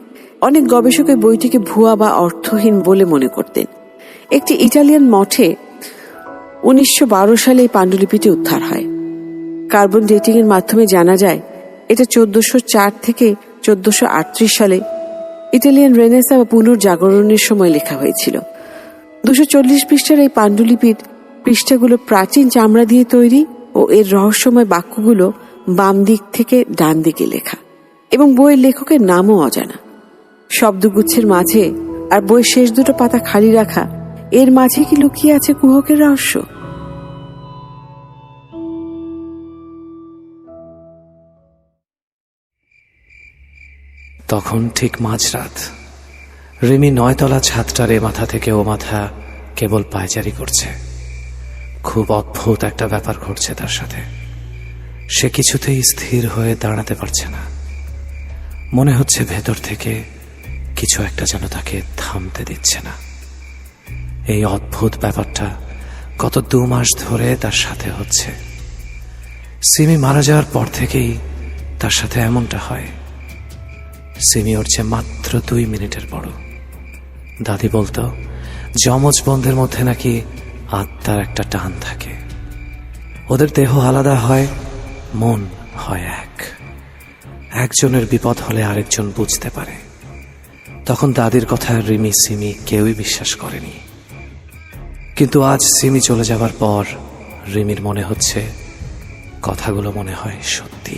অনেক গবেষক এই বইটিকে ভুয়া বা অর্থহীন বলে মনে করতেন। একটি ইটালিয়ান মঠে 1912 সালে এই পাণ্ডুলিপিটি উদ্ধার হয়। কার্বন ডেটিং এর মাধ্যমে জানা যায় এটা 1404 থেকে 1438 সালে ইটালিয়ান রেনেসা বা পুনর্জাগরণের সময় লেখা হয়েছিল। 240 পৃষ্ঠার এই পাণ্ডুলিপির পৃষ্ঠাগুলো প্রাচীন চামড়া দিয়ে তৈরি ও এর রহস্যময় বাক্যগুলো বাম দিক থেকে ডান দিকে লেখা, এবং বইয়ের লেখকের নামও অজানা। শব্দগুচ্ছের মাঝে আর বইয়ের শেষ দুটো পাতা খালি রাখা, এর মাঝে কি লুকিয়ে আছে কুহকের রহস্য? তখন ঠিক মাঝরাত। রিমি 9তলা ছাদটার এ মাথা থেকে ও মাথা কেবল পায়চারি করছে। খুব অদ্ভুত একটা ব্যাপার ঘটছে তার সাথে। সে কিছুতেই স্থির হয়ে দাঁড়াতে পারছে না। মনে হচ্ছে ভেতর থেকে কিছু একটা যেন তাকে থামতে দিচ্ছে না। এই অদ্ভুত ব্যাপারটা গত 2 মাস ধরে তার সাথে হচ্ছে। সিমি মারা যাওয়ার পর থেকেই তার সাথে এমনটা হয়। সিমি ওর চেয়ে মাত্র 2 মিনিটের বড়। দাদি বলতো যমজ বোনদের মধ্যে নাকি আত্মার একটা টান থাকে। ওদের দেহ আলাদা হয়, মন হয় এক। একজনের বিপদ হলে আরেকজন বুঝতে পারে। তখন দাদির কথা রিমি সিমি কেউই বিশ্বাস করেনি, কিন্তু আজ সিমি চলে যাবার পর রিমির মনে হচ্ছে কথাগুলো মনে হয় সত্যি।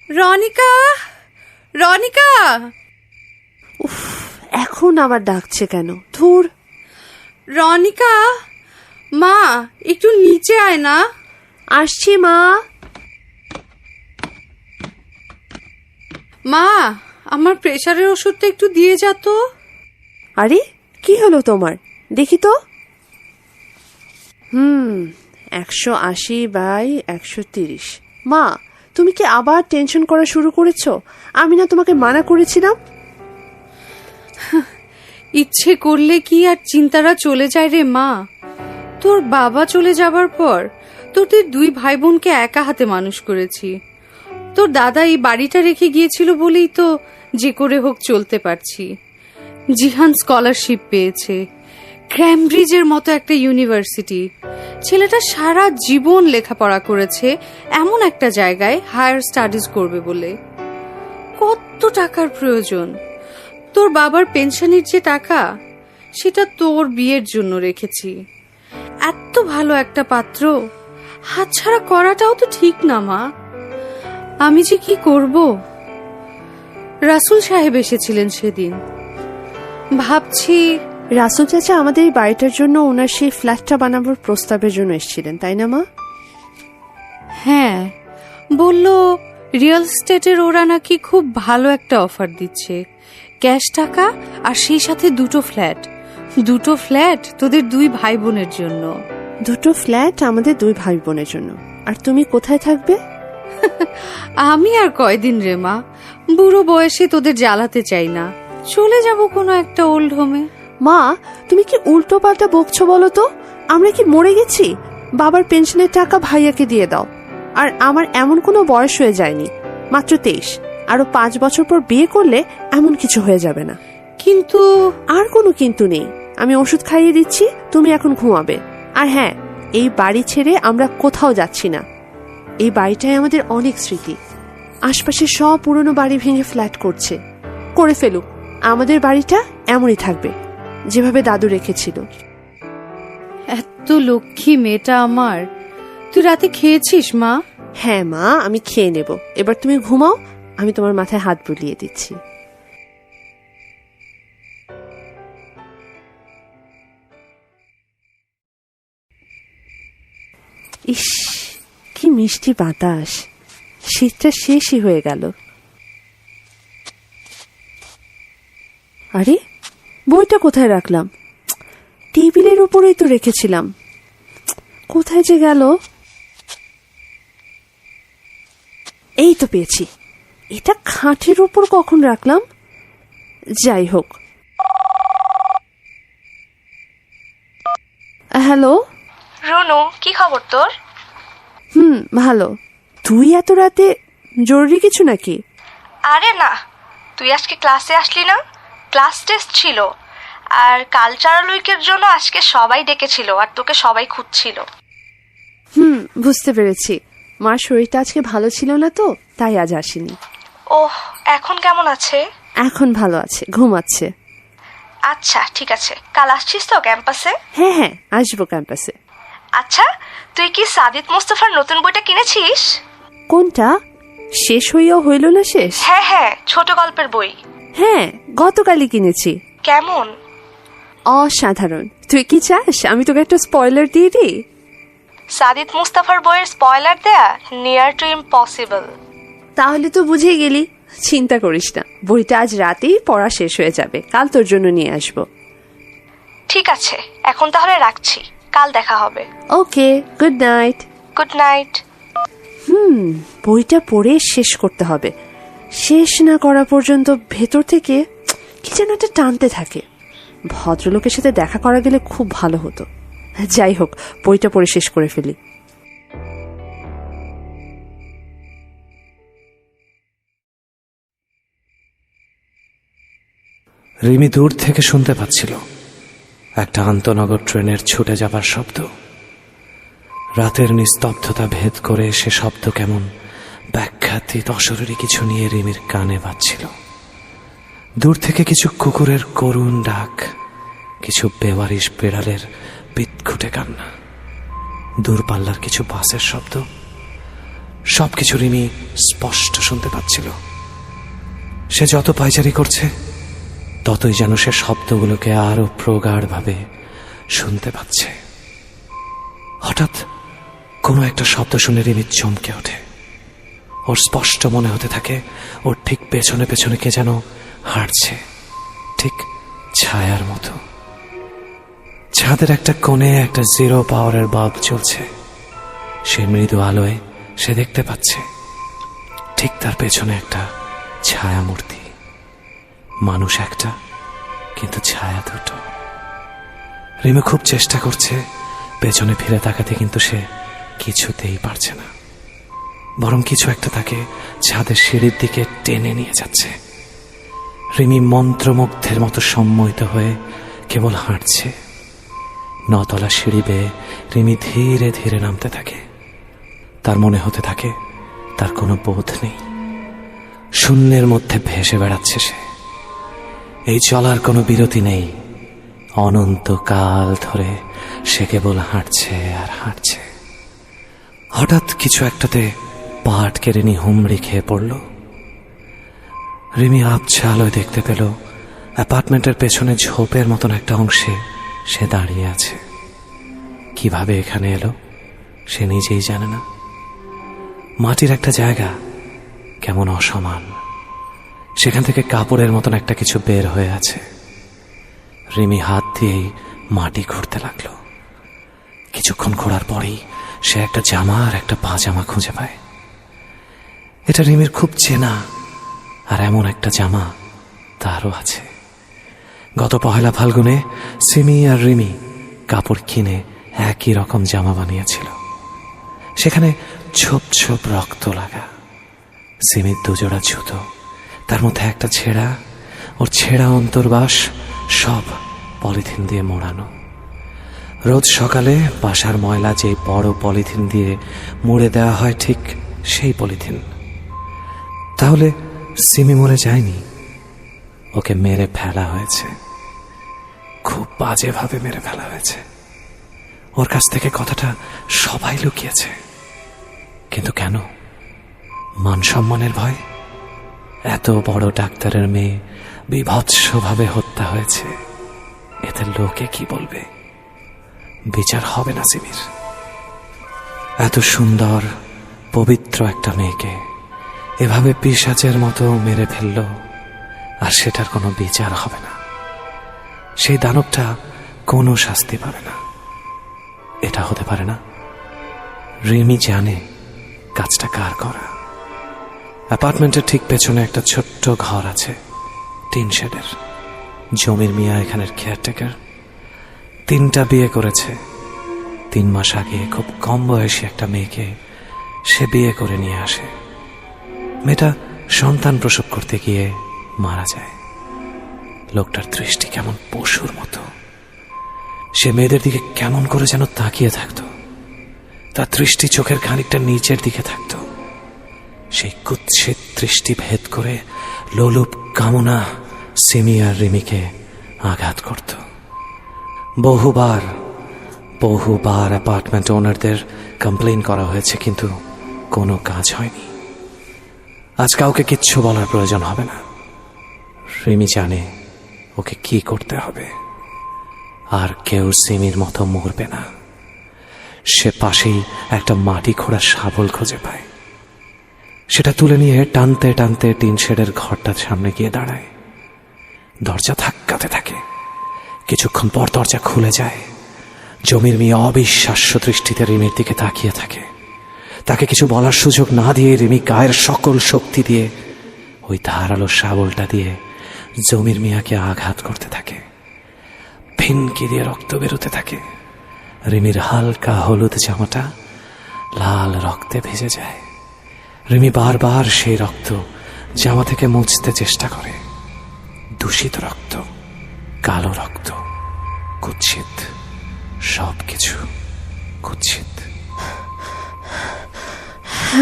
রনিকা, রনিকা! উফ, এখন আবার ডাকছে কেন? ধুর। রনিকা, মা একটু নিচে আয় না। আসছি মা। মা, আমার প্রেশারের ওষুধটা একটু দিয়ে যা তো। আরে কি হলো তোমার? দেখি তো। 180/130। মা, তুমি কি আবার টেনশন করা শুরু করেছো? আমি না তোমাকে মানা করেছিলাম? ইচ্ছে করলে কি আর চিন্তাটা চলে যায় রে মা? তোর বাবা চলে যাবার পর তোদের 2 ভাই বোনকে একা হাতে মানুষ করেছি। তোর দাদা এই বাড়িটা রেখে গিয়েছিল বলেই তো যে করে হোক চলতে পারছি। জিহান স্কলারশিপ পেয়েছে, ক্যামব্রিজের মতো একটা ইউনিভার্সিটি। ছেলেটা সারা জীবন লেখাপড়া করেছে এমন একটা জায়গায় হায়ার স্টাডিজ করবে বলে। কত টাকার প্রয়োজন? তোর বাবার পেনশনের যে টাকা, সেটা তোর বিয়ের জন্য রেখেছি। এত ভালো একটা পাত্র হাতছাড়া করাটাও তো ঠিক না মা। আমি যে কি করব? রাসুল সাহেব এসেছিলেন সেদিন। ভাবছি রাসুল চাচা আমাদের এই বাড়িটার জন্য ওনার সেই ফ্ল্যাটটা বানাবার প্রস্তাবের জন্য এসেছিলেন, তাই না মা? হ্যাঁ, বলল রিয়েল স্টেটের ওরা নাকি খুব ভালো একটা অফার দিচ্ছে, ক্যাশ টাকা আর সেই সাথে 2টো ফ্ল্যাট। 2টো ফ্ল্যাট তোদের 2 ভাই বোনের জন্য। 2টো ফ্ল্যাট আমাদের 2 ভাই বোনের জন্য। আর তুমি কোথায় থাকবে? আমি আর কয়দিন রে মা, বুড়ো বয়সে তোদের জ্বালাতে চাই না। চলে যাব কোনো একটা ওল্ড হোমে। মা, তুমি কি উল্টো পাল্টা বকছো বলো তো? আমরা কি মরে গেছি? বাবার পেনশনের টাকা ভাইয়াকে দিয়ে দাও। আর আমার এমন কোনো বয়স হয়ে যায়নি, মাত্র 23। আরো 5 বছর পর বিয়ে করলে এমন কিছু হয়ে যাবে না। কিন্তু আর কোনো কিন্তু নেই। আমি ওষুধ খাইয়ে দিচ্ছি, তুমি এখন ঘুমাবে। আর হ্যাঁ, এই বাড়ি ছেড়ে আমরা কোথাও যাচ্ছি না। এই বাড়িটায় আমাদের অনেক স্মৃতি। আশপাশে সব পুরনো বাড়ি ভেঙে ফ্ল্যাট করে ফেলুক, আমাদের বাড়িটা এমনই থাকবে যেভাবে দাদু রেখেছিল। এত লক্ষ্মী মেয়েটা আমার। তুই রাতে খেয়েছিস মা? হ্যাঁ মা, আমি খেয়ে নেব। এবার তুমি ঘুমাও, আমি তোমার মাথায় হাত বুলিয়ে দিচ্ছি। ইস, কি মিষ্টি বাতাস। শীতটা শেষই হয়ে গেল। আরে, বইটা কোথায় রাখলাম? টেবিলের উপরেই তো রেখেছিলাম। কোথায় যে গেল? এই তো পেয়েছি। এটা খাটের উপর কখন রাখলাম? যাই হোক। হ্যালো রুনু, কি খবর তোর? ভালো। তুই এত রাতে জরুরি কিছু নাকি? আরে না, তুই আজকে ক্লাসে আসলি না? ক্লাস টেস্ট ছিল, আর কালচারাল উইকের জন্য আজকে সবাই ডেকেছিল, আর তোকে সবাই খুঁজছিল। বুঝতে পেরেছি। মার শরীরটা আজকে ভালো ছিল না তো, তাই আজ আসেনি। ওহ, এখন কেমন আছে? এখন ভালো আছে, ঘুমাচ্ছে। আচ্ছা ঠিক আছে, কাল আসছিস তো ক্যাম্পাসে? হ্যাঁ হ্যাঁ, আসবো ক্যাম্পাসে। আচ্ছা, তুই কি সাদিদ মুস্তফার নতুন বইটা কিনেছিস? কোনটা? শেষ হইয়াও হইল না শেষ? হ্যাঁ হ্যাঁ, ছোট গল্পের বই। হ্যাঁ, গতকালই কিনেছি। কেমন? অসাধারণ। তুই কি চাস আমি তোকে একটা স্পয়লার দিয়ে দিই? সাদিদ মুস্তাফার বইয়ের স্পয়লার দেয়া নিয়ার টু ইম্পসিবল। তাহলে তো বুঝে গেলি। চিন্তা করিস না, বইটা আজ রাতেই পড়া শেষ হয়ে যাবে, কাল তোর জন্য নিয়ে আসবো। ঠিক আছে, এখন তাহলে রাখছি, কাল দেখা হবে। ওকে, গুড নাইট। Good night. বইটা পড়ে শেষ করতে হবে। শেষ না করা পর্যন্ত ভেতর থেকে কি যেন একটা টানতে থাকে। ভদ্রলোকের সাথে দেখা করা গেলে খুব ভালো হতো। যাই হোক, বইটা পড়ে শেষ করে ফেলি। রিমি দূর থেকে শুনতে পাচ্ছিল একটা আন্তনগর ট্রেনের ছুটে যাবার শব্দ। রাতের নিস্তব্ধতা ভেদ করে সে শব্দ কেমন ব্যাখ্যাতীত অশরীরী কিছু নিয়ে রিমির কানে বাজছিল। দূর থেকে কিছু কুকুরের করুণ ডাক, কিছু বেওয়ারিশ বিড়ালের বিদঘুটে কান্না, দূরপাল্লার কিছু বাসের শব্দ, সবকিছু রিমি স্পষ্ট শুনতে পাচ্ছিল। সে যত পায়চারি করছে ততই যেন সে শব্দগুলোকে আরো প্রগাঢ়ভাবে শুনতে পাচ্ছে। হঠাৎ কোনো একটা শব্দ শুনে রিমি চমকে ওঠে। ওর স্পষ্ট মনে হতে থাকে ওর ঠিক পেছনে পেছনে কে যেন হাঁটছে, ঠিক ছায়ার মতো। ছাদের একটা কোণে একটা 0 পাওয়ারের বাল্ব জ্বলছে। সে মৃদু আলোয় সে দেখতে পাচ্ছে ঠিক তার পেছনে একটা ছায়া মূর্তি। মানুষ একটা, কিন্তু ছায়া দুটো। রিমি খুব চেষ্টা করছে পেছনে ফিরে তাকাতে, কিন্তু সে কিছুতেই পারছে না। বরং কিছু একটা তাকে ছাদের সিঁড়ির দিকে টেনে নিয়ে যাচ্ছে। রিমি মন্ত্রমুগ্ধের মতো সম্মোহিত হয়ে কেবল হাঁটছে। 9 তলা সিঁড়ি বেয়ে রিমি ধীরে ধীরে নামতে থাকে। তার মনে হতে থাকে তার কোনো বোধ নেই, শূন্যের মধ্যে ভেসে বেড়াচ্ছে সে। এই চলার কোনো বিরতি নেই। অনন্তকাল ধরে সে কেবল হাঁটছে আর হাঁটছে। হঠাৎ কিছু একটাতে পা আটকে রিমি হুমড়ি খেয়ে পড়ল। রিমি আবছা আলোয় দেখতে পেল অ্যাপার্টমেন্টের পেছনে ঝোপের মতন একটা অংশে সে দাঁড়িয়ে আছে। কিভাবে এখানে এলো সে নিজেই জানে না। মাটির একটা জায়গা কেমন অসমান, সেখান থেকে কাপড়ের মতন একটা কিছু বের হয়ে আছে। রিমি হাত দিয়েই মাটি খুঁড়তে লাগলো। কিছুক্ষণ খোঁড়ার পরেই সে একটা জামা আর একটা পাজামা খুঁজে পায়। এটা রিমির খুব চেনা, আর এমন একটা জামা তারও আছে। গত 1 ফাল্গুনে সিমি আর রিমি কাপড় কিনে একই রকম জামা বানিয়েছিল। সেখানে ছোপ ছোপ রক্ত লাগা। সিমির 2 জোড়া জুতো, তার মধ্যে একটা ছেঁড়া, ওর ছেঁড়া অন্তর্বাস সব পলিথিন দিয়ে মোড়ানো। রোজ সকালে বাসার ময়লা যে বড় পলিথিন দিয়ে মুড়ে দেওয়া হয়, ঠিক সেই পলিথিন। তাহলে সিমি মরে যায়নি, ওকে মেরে ফেলা হয়েছে। খুব বাজেভাবে মেরে ফেলা হয়েছে। ওর কাছ থেকে কথাটা সবাই লুকিয়েছে, কিন্তু কেন? মান সম্মানের ভয়? এত বড় ডাক্তারের মেয়ে বিভৎসভাবে হত্যা হয়েছে, এতে লোকে কি বলবে? বিচার হবে না সিমির? এত সুন্দর পবিত্র একটা মেয়েকে এভাবে পিশাচের মতো মেরে ফেলল, আর সেটার কোনো বিচার হবে না। সেই দানবটা কোনো শাস্তি পাবে না। এটা হতে পারে না। রিমি জানে কাজটা কার করা। অ্যাপার্টমেন্টের ঠিক পেছনে একটা ছোট্ট ঘর আছে, টিন শেডের। জমির মিয়া এখানের কেয়ারটেকার। 3টা বিয়ে করেছে। 3 মাস আগে খুব কম বয়সী একটা মেয়েকে সে বিয়ে করে নিয়ে আসে। মেয়েটা সন্তান প্রসব করতে গিয়ে মারা যায়। লোকটার দৃষ্টি কেমন পশুর মতো। সে মেয়েদের দিকে কেমন করে যেন তাকিয়ে থাকতো। তার দৃষ্টি চোখের খানিকটা নিচের দিকে থাকতো। সেই কুৎসিত দৃষ্টি ভেদ করে লোলুপ কামনা সিমি আর রিমিকে আঘাত করত। বহুবার বহুবার অ্যাপার্টমেন্ট ওনারদের কমপ্লেইন করা হয়েছে, কিন্তু কোনো কাজ হয়নি। আজ কাউকে কিচ্ছু বলার প্রয়োজন হবে না। রিমি জানে ওকে কি করতে হবে, আর কেউ সিমির মতো মরবে না। সে পাশেই একটা মাটি খোঁড়া শাবল খুঁজে পায়, সেটা তুলে নিয়ে টানতে টানতে টিন শেডের ঘরটার সামনে গিয়ে দাঁড়ায়। দরজা ধাক্কাতে থাকে, কিছুক্ষণ পর দরজা খুলে যায়। জমির মেয়ে অবিশ্বাস্য দৃষ্টিতে রিমির দিকে তাকিয়ে থাকে। তাকে কিছু বলার সুযোগ না দিয়ে রিমি গায়ের সকল শক্তি দিয়ে ওই ধারালো শাবলটা দিয়ে জমির মিয়াকে আঘাত করতে থাকে। ভিনকি দিয়ে রক্ত বেরোতে থাকে। রিমির হালকা হলুদ জামাটা লাল রক্তে ভেজে যায়। রিমি বারবার সেই রক্ত জামা থেকে মুছতে চেষ্টা করে। দূষিত রক্ত, কালো রক্ত, কুৎসিত, সবকিছু কুৎসিত।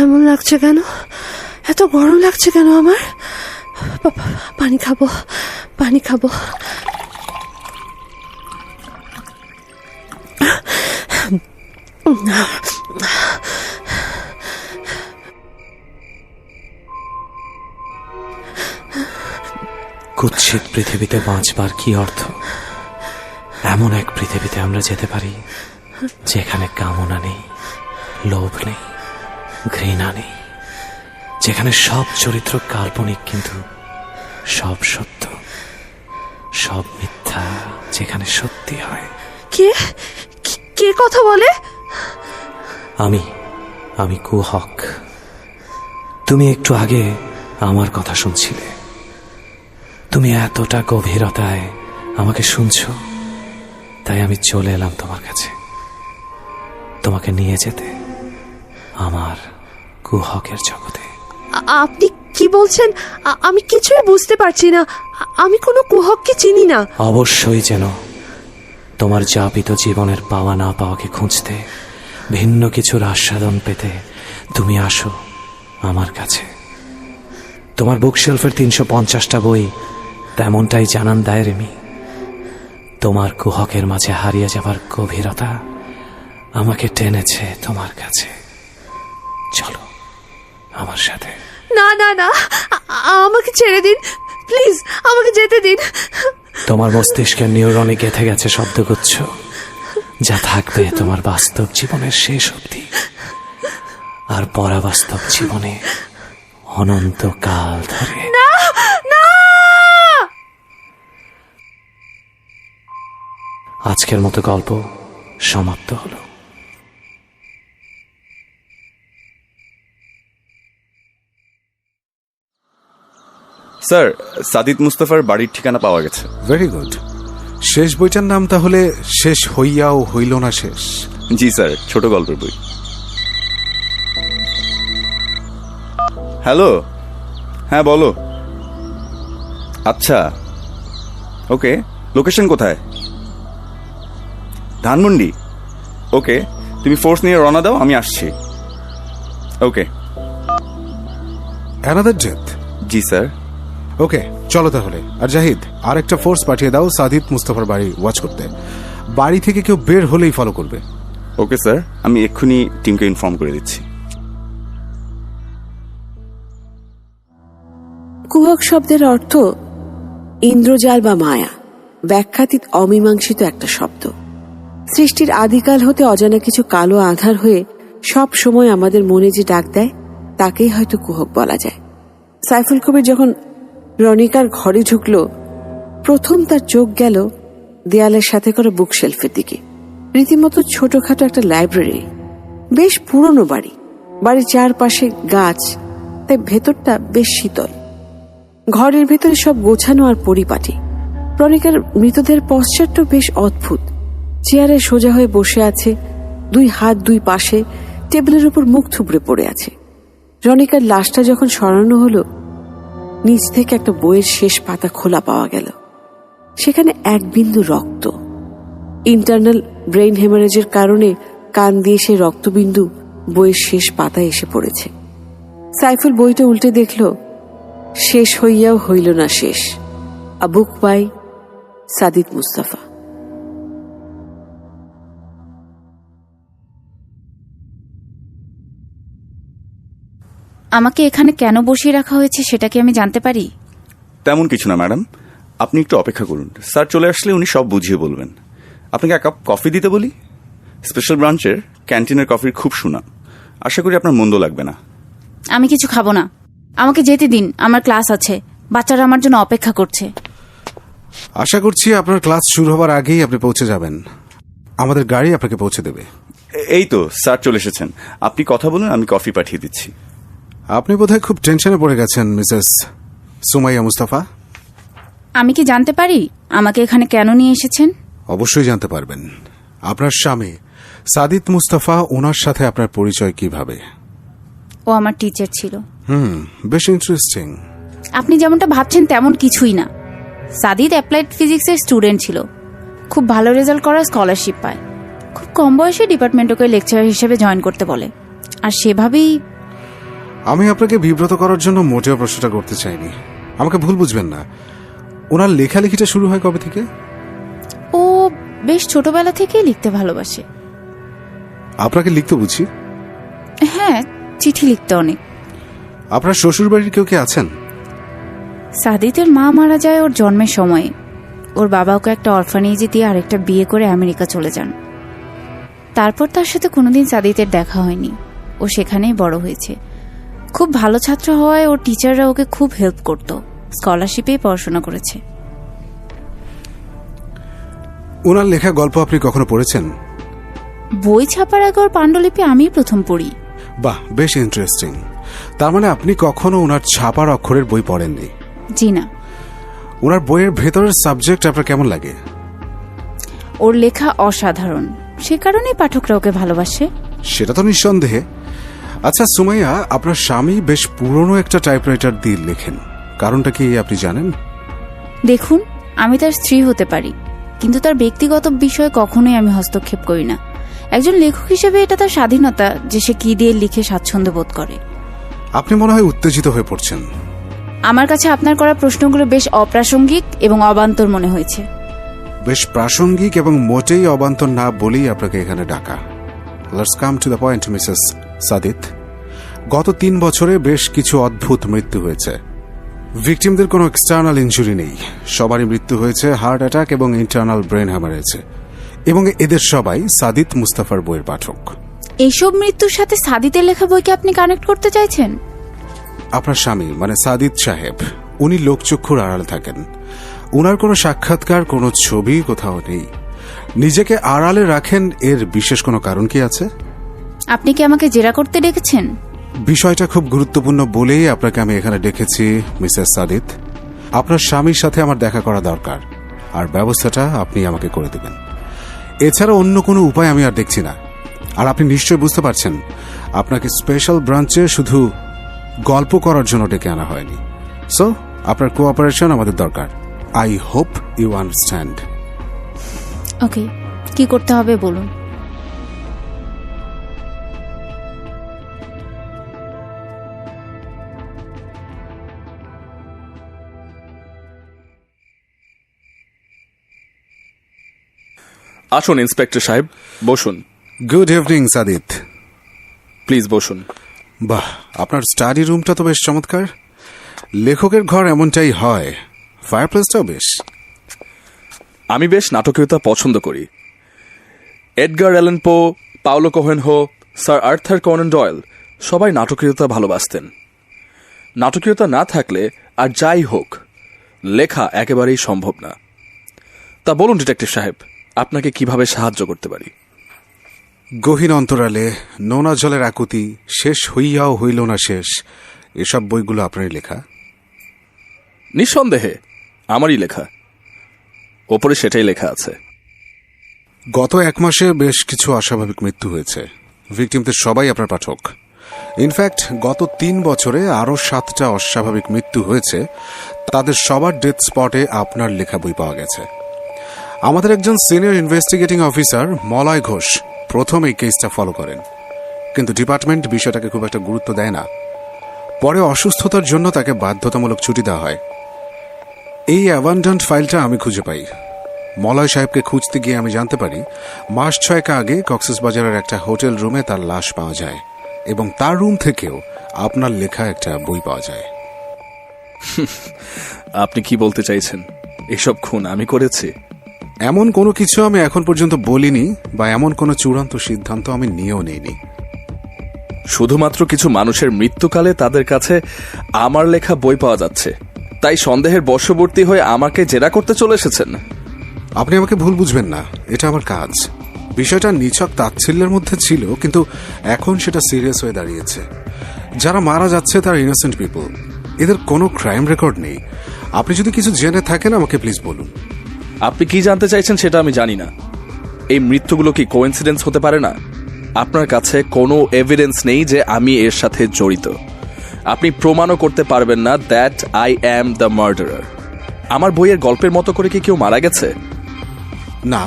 এমন লাগছে কেন? এত গরম লাগছে কেন আমার? পানি খাবো, পানি খাবো। কুৎসিত পৃথিবীতে বাঁচবার কি অর্থ? এমন এক পৃথিবীতে আমরা যেতে পারি যেখানে কামনা নেই, লোভ নেই, ঘৃণা নেই, যেখানে সব চরিত্র কাল্পনিক কিন্তু সব সত্য, সব মিথ্যা যেখানে সত্যি হয়। কে কে কথা বলে? আমি কুহক। তুমি একটু আগে আমার কথা শুনছিলে। তুমি এতটা গভীরতায় আমাকে শুনছো, তাই আমি চলে এলাম তোমার কাছে, তোমাকে নিয়ে যেতে আমার কুহকের জগতে। আপনি কি বলছেন? আমি কিছুই বুঝতে পারছি না। আমি কোনো কুহককে চিনি না। অবশ্যই যেন তোমার যাপিত জীবনের পাওয়া না পাওয়াকে খুঁজতে, ভিন্ন কিছুর আস্বাদন পেতে তুমি আসো আমার কাছে। তোমার বুকশেলফের 350টা বই তেমনটাই জানান দেয় রিমি। তোমার কুহকের মাঝে হারিয়ে যাবার গভীরতা আমাকে টেনেছে তোমার কাছে। চলো আমার সাথে। না না না, আমাকে ছেড়ে দিন প্লিজ, আমাকে যেতে দিন। তোমার মস্তিষ্কের নিউরনে গেঁথে গেছে শব্দগুচ্ছ, যা থাকবে তোমার বাস্তব জীবনের শেষ অবধি, আর পরাবাস্তব জীবনে অনন্তকাল ধরে। না না, আজকের মতো গল্প সমাপ্ত হলো। স্যার, সাদিদ মুস্তাফার বাড়ির ঠিকানা পাওয়া গেছে। Very good. শেষ বইটার নাম তাহলে শেষ হইয়াও হইল না শেষ। জি স্যার, ছোট গল্পের বই। হ্যালো, হ্যাঁ বলো। আচ্ছা, ওকে। লোকেশন কোথায়? ধানমন্ডি। ওকে, তুমি ফোর্স নিয়ে রওনা দাও, আমি আসছি। ওকে। Another death? জি স্যার। ওকে, চলো তাহলে। আর জাহিদ, আর একটা ফোর্স পাঠিয়ে দাও সাদিদ মুস্তাফার বাড়ি ওয়াচ করতে। বাড়ি থেকে কেউ বের হলেই ফলো করবে। ওকে স্যার, আমি এক্ষুনি টিমকে ইনফর্ম করে দিচ্ছি। কুহক শব্দের অর্থ ইন্দ্রজাল বা মায়া, ব্যাখ্যাতীত অমীমাংসিত একটা শব্দ। সৃষ্টির আদিকাল হতে অজানা কিছু কালো আধার হয়ে সব সময় আমাদের মনে যে ডাক দেয়, তাকেই হয়তো কুহক বলা যায়। সাইফুল কবির যখন রনিকার ঘরে ঢুকল, প্রথম তার চোখ গেল দেয়ালের সাথে করা বুকশেলফের দিকে। রীতিমতো ছোটখাটো একটা লাইব্রেরি। বেশ পুরনো বাড়ি, বাড়ির চারপাশে গাছ, তাই ভেতরটা বেশ শীতল। ঘরের ভেতরে সব গোছানো আর পরিপাটি। রনিকার মৃতদেহের পশ্চাৎটা বেশ অদ্ভুত। চেয়ারে সোজা হয়ে বসে আছে, দুই হাত দুই পাশে, টেবিলের উপর মুখ থুবড়ে পড়ে আছে। রনিকার লাশটা যখন সরানো হলো, নিচ থেকে একটা বইয়ের শেষ পাতা খোলা পাওয়া গেল। সেখানে এক বিন্দু রক্ত। ইন্টারনাল ব্রেইন হেমারেজের কারণে কান দিয়ে সেই রক্তবিন্দু বইয়ের শেষ পাতায় এসে পড়েছে। সাইফুল বইটা উল্টে দেখল, শেষ হইয়াও হইল না শেষ, আ বুক বাই সাদিদ মুস্তাফা। আমাকে এখানে কেন বসিয়ে রাখা হয়েছে সেটা কি আমি জানতে পারি? তেমন কিছু না ম্যাডাম, আপনি একটু অপেক্ষা করুন। স্যার চলে আসলে উনি সব বুঝিয়ে বলবেন। আপনাকে এক কাপ কফি দিতে বলি? স্পেশাল ব্রাঞ্চের ক্যান্টিনের কফির খুব সুনাম, আশা করি আপনার মন্দ লাগবে না। আমি কিছু খাবো না, আমাকে যেতে দিন, আমার ক্লাস আছে, বাচ্চারা আমার জন্য অপেক্ষা করছে। আশা করছি আপনার ক্লাস শুরু হওয়ার আগেই আপনি পৌঁছে যাবেন। আমাদের গাড়ি আপনাকে পৌঁছে দেবে। এই তো স্যার চলে এসেছেন, আপনি কথা বলুন, আমি কফি পাঠিয়ে দিচ্ছি। আপনি বোধহয় খুব টেনশনে পড়ে গেছেন মিসেস সুমাইয়া মুস্তাফা। আমি কি জানতে পারি আমাকে এখানে কেন নিয়ে এসেছেন? অবশ্যই জানতে পারবেন। আপনার স্বামী সাদিদ মুস্তাফা, ওনার সাথে আপনার পরিচয় কিভাবে? ও আমার টিচার ছিল। বেশ ইন্টারেস্টিং। আপনি যেমনটা ভাবছেন তেমন কিছুই না। সাদিদ অ্যাপ্লাইড ফিজিক্সের স্টুডেন্ট ছিল, খুব ভালো রেজাল্ট করার স্কলারশিপ পায়। খুব কম বয়সে ডিপার্টমেন্ট ওকে লেকচারার হিসেবে জয়েন করতে বলে, আর সেভাবেই। আমি আপনাকে বিব্রত করার জন্য মোটেও প্রশ্নটা করতে চাইনি, আমাকে ভুল বুঝবেন না। ওনার লেখালেখিটা শুরু হয় কবে থেকে? ও বেশ ছোটবেলা থেকেই লিখতে ভালোবাসে। আপনাকে লিখতে বুঝি? হ্যাঁ, চিঠি লিখতে অনেক। আপনার শ্বশুর বাড়ির কেউ কে আছেন? সাদিতের মা মারা যায় ওর জন্মের সময়ে। ওর বাবা ওকে একটা অরফানেজে দিয়ে আরেকটা বিয়ে করে আমেরিকা চলে যান। তারপর তার সাথে কোনোদিন সাদিতের দেখা হয়নি। ও সেখানেই বড় হয়েছে। খুব ভালো ছাত্র হওয়ায় ওর টিচাররা ওকে খুব হেল্প করত। স্কলারশিপেই পড়াশোনা করেছে। ওনার লেখা গল্প আপনি কখনো পড়েছেন? বই ছাপার আগে ওর পাণ্ডুলিপি আমিই প্রথম পড়ি। বাহ, বেশ ইন্টারেস্টিং। তার মানে আপনি কখনো ওনার ছাপার অক্ষরের বই পড়েননি? জি না। ওনার বইয়ের ভেতরের সাবজেক্ট আপনার কেমন লাগে? ওর লেখা অসাধারণ, সে কারণেই পাঠকরা ওকে ভালোবাসে। সেটা তো নিঃসন্দেহে। আচ্ছা সুমাইয়া, আপনার স্বামী বেশ পুরনো একটা টাইপরাইটার দিয়ে লেখেন, কারণটা কি আপনি জানেন? দেখুন, আমি তার স্ত্রী হতে পারি, কিন্তু তার ব্যক্তিগত বিষয়ে কখনোই আমি হস্তক্ষেপ করি না। একজন লেখক হিসেবে এটা তার স্বাধীনতা যে সে কি দিয়ে লিখে স্বাচ্ছন্দ্য বোধ করে। আপনি মনে হয় উত্তেজিত হয়ে পড়ছেন। আমার কাছে আপনার করা প্রশ্নগুলো বেশ অপ্রাসঙ্গিক এবং অবান্তর মনে হয়েছে। বেশ প্রাসঙ্গিক এবং মোটেই অবান্তর না বলেই আপনাকে এখানে ডাকা। Let's come to the point Mrs Sadit. গত 3 বছরে বেশ কিছু অদ্ভুত মৃত্যু হয়েছে। ভিকটিমদের কোনো এক্সটার্নাল ইনজুরি নেই, সবারই মৃত্যু হয়েছে হার্ট অ্যাটাক এবং ইন্টারনাল ব্রেন হ্যামারেজে, এবং এদের সবাই সাদিত মুস্তাফার বইয়ের পাঠক। এইসব মৃত্যুর সাথে সাদিতের লেখা বইকে আপনি কানেক্ট করতে চাইছেন? আপনার স্বামী মানে সাদিত সাহেব, উনি লোকচক্ষুর আড়ালে থাকেন। উনার কোনো সাক্ষাৎকার, কোনো ছবি কোথাও নেই। নিজেকে আড়ালে রাখেন, এর বিশেষ কোনো কারণ কি আছে? আপনি কি আমাকে জেরা করতে ডেকেছেন? বিষয়টা খুব গুরুত্বপূর্ণ বলেই আপনাকে আমি এখানে ডেকেছি মিসেস সাদিত। আপনার স্বামীর সাথে আমার দেখা করা দরকার, আর ব্যবস্থাটা আপনি আমাকে করে দেবেন। এছাড়া অন্য কোনো উপায় আমি আর দেখছি না। আর আপনি নিশ্চয়ই বুঝতে পারছেন, আপনাকে স্পেশাল ব্রাঞ্চে শুধু গল্প করার জন্য ডেকে আনা হয়নি। সো আপনার কোঅপারেশন আমাদের দরকার। I hope you understand. Okay, কি করতে হবে বলুন। আসুন ইন্সপেক্টর সাহেব, বসুন। Good evening Sadit. প্লিজ বসুন। বাহ, আপনার স্টাডি রুমটা তো বেশ চমৎকার। লেখকের ঘর এমনটাই হয়। ফায়ারপ্লেসটাও বেশ। আমি বেশ নাটকীয়তা পছন্দ করি। Edgar Allan Poe, Paulo Coelho, sir Arthur Conan Doyle সবাই নাটকীয়তা ভালোবাসতেন। নাটকীয়তা না থাকলে আর যাই হোক, লেখা একেবারেই সম্ভব না। তা বলুন ডিটেকটিভ সাহেব, আপনাকে কিভাবে সাহায্য করতে পারি? গহীন অন্তরালে, নোনা জলের আকুতি, শেষ হইয়াও হইল না শেষ, এসব বইগুলো আপনারই লেখা? নিঃসন্দেহে আমারই লেখা। ওপরে সেটাই লেখা আছে। গত 1 মাসে বেশ কিছু অস্বাভাবিক মৃত্যু হয়েছে। ভিকটিমদের সবাই আপনার পাঠক। ইনফ্যাক্ট গত 3 বছরে আরও 7টা অস্বাভাবিক মৃত্যু হয়েছে। তাদের সবার ডেথ স্পটে আপনার লেখা বই পাওয়া গেছে। আমাদের একজন senior investigating officer Malay Ghosh প্রথম এই কেসটা ফলো করেন, কিন্তু ডিপার্টমেন্ট বিষয়টাকে খুব একটা গুরুত্ব দেয় না। পরে অসুস্থতার জন্য তাকে বাধ্যতামূলক ছুটি দেওয়া হয়। এই অ্যাবান্ডন্ট ফাইলটা আমি খুঁজে পাই। মলয় সাহেবকে খুঁজতে গিয়ে আমি জানতে পারি মাস 6 আগে কক্সবাজারের একটা হোটেল রুমে তার লাশ পাওয়া যায় এবং তার রুম থেকেও আপনার লেখা একটা বই পাওয়া যায়। আপনি কি বলতে চাইছেন? এসব খুন আমি করেছি? এমন কোনো কিছু আমি এখন পর্যন্ত বলিনি বা এমন কোনো চূড়ান্ত সিদ্ধান্ত আমি নিয়েও নেইনি। শুধুমাত্র কিছু মানুষের মৃত্যুকালে তাদের কাছে আমার লেখা বই পাওয়া যাচ্ছে, তাই সন্দেহের বশবর্তী হয়ে আমাকে জেরা করতে চলে এসেছেন। আপনি আমাকে ভুল বুঝবেন না, এটা আমার কাজ। বিষয়টা নিছক তাচ্ছিল্যের মধ্যে ছিল, কিন্তু এখন সেটা সিরিয়াস হয়ে দাঁড়িয়েছে। যারা মারা যাচ্ছে তারা ইনোসেন্ট পিপল, এদের কোনো ক্রাইম রেকর্ড নেই। আপনি যদি কিছু জেনে থাকেন আমাকে প্লিজ বলুন। আপনি কি জানতে চাইছেন সেটা আমি জানি না। এই মৃত্যুগুলো কি কোইন্সিডেন্স হতে পারে না? আপনার কাছে কোনো এভিডেন্স নেই যে আমি এর সাথে জড়িত। আপনি প্রমাণও করতে পারবেন না that I am the murderer. আমার বইয়ের গল্পের মতো করে কি কেউ মারা গেছে? না।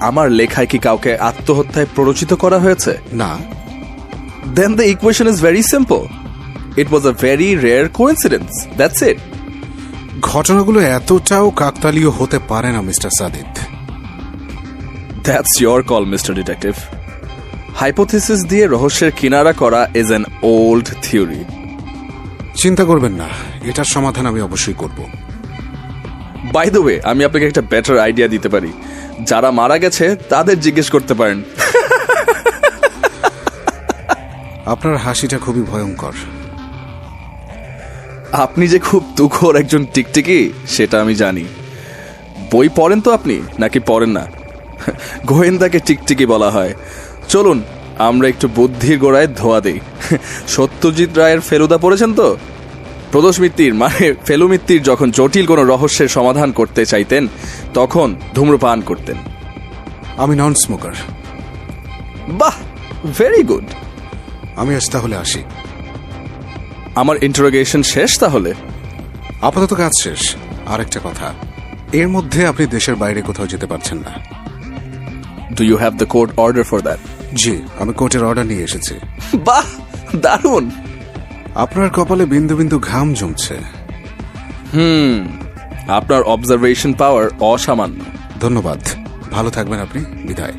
আমার লেখায় কি কাউকে আত্মহত্যায় প্ররোচিত করা হয়েছে? না। Then the equation is very simple. It was a very rare coincidence, that's it. ঘটনাগুলো এতটাও কাকতালীয় হতে পারে না mister Sadid. That's your call mister detective. Hypothesis দিয়ে রহস্যের কিনারা করা ইজ অ্যান ওল্ড থিওরি। চিন্তা করবেন না, এটার সমাধান আমি অবশ্যই করব। বাই দ্য ওয়ে, আমি আপনাকে একটা বেটার আইডিয়া দিতে পারি। যারা মারা গেছে তাদের জিজ্ঞেস করতে পারেন। আপনার হাসিটা খুবই ভয়ঙ্কর। আপনি যে খুব তুখোর একজন টিকটিকি সেটা আমি জানি। বই পড়েন তো আপনি, নাকি পড়েন না? গোয়েন্দাকে টিকটিকি বলা হয়। চলুন আমরা একটু বুদ্ধির গোড়ায় ধোয়া দেই। সত্যজিৎ রায়ের ফেলুদা পড়েছেন তো? প্রদোষ মিত্তির মানে ফেলু মিত্তির যখন জটিল কোনো রহস্যের সমাধান করতে চাইতেন তখন ধূম্রপান করতেন। আমি নন স্মোকার। বাহ, ভেরি গুড। আমি আজ তাহলে আসি। আমার ইন্টারোগেশন শেষ তাহলে? আপাতত কাজ শেষ। আর একটা কথা, এর মধ্যে আপনি দেশের বাইরে কোথাও যেতে পারছেন না। Do you have the court order for that? জি, আমি কোর্টের অর্ডার নিয়ে এসেছি। বাহ, দারুণ। আপনার কপালে বিন্দু বিন্দু ঘাম জমছে। আপনার অবজারভেশন পাওয়ার অসামান্য। ধন্যবাদ, ভালো থাকবেন আপনি। বিদায়।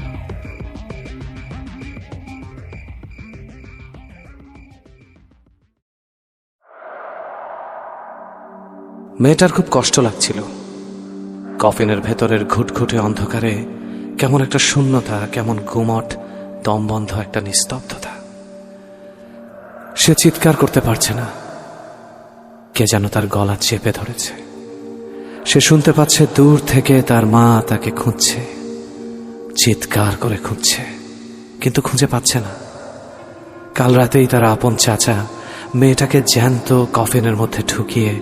মেয়েটার খুব কষ্ট লাগছিল। কফিনের ভেতরের ঘুটঘুটে অন্ধকারে কেমন একটা শূন্যতা, কেমন গুমট দমবন্ধ একটা নিস্তব্ধতা। সে চিৎকার করতে পারছে না, কে যেন তার গলা চেপে ধরেছে। সে শুনতে পাচ্ছে দূর থেকে তার মা তাকে খুঁজছে, চিৎকার করে খুঁজছে, কিন্তু খুঁজে পাচ্ছে না। কাল রাতেই তার আপন চাচা মেয়েটাকে জ্যান্ত কফিনের মধ্যে ঢুকিয়ে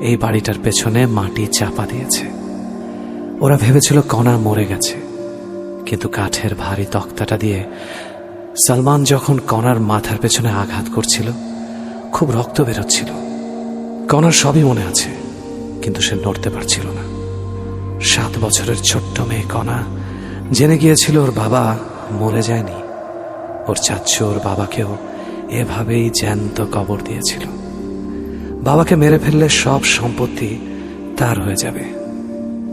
এই বাড়িটার পেছনে মাটি চাপা দিয়েছে। ওরা ভেবেছিল কণা মরে গেছে, কিন্তু কাঠের ভারী তক্তাটা দিয়ে সালমান যখন কণার মাথার পেছনে আঘাত করছিল খুব রক্ত বেরোচ্ছিল। কণার সবই মনে আছে, কিন্তু সে নড়তে পারছিল না। 7 বছরের ছোট্ট মেয়ে কণা জেনে গিয়েছিল ওর বাবা মরে যায়নি। ওর চাচ্চু ওর বাবাকেও এভাবেই জ্যান্ত কবর দিয়েছিল। বাবাকে মেরে ফেললে সব সম্পত্তি তার হয়ে যাবে।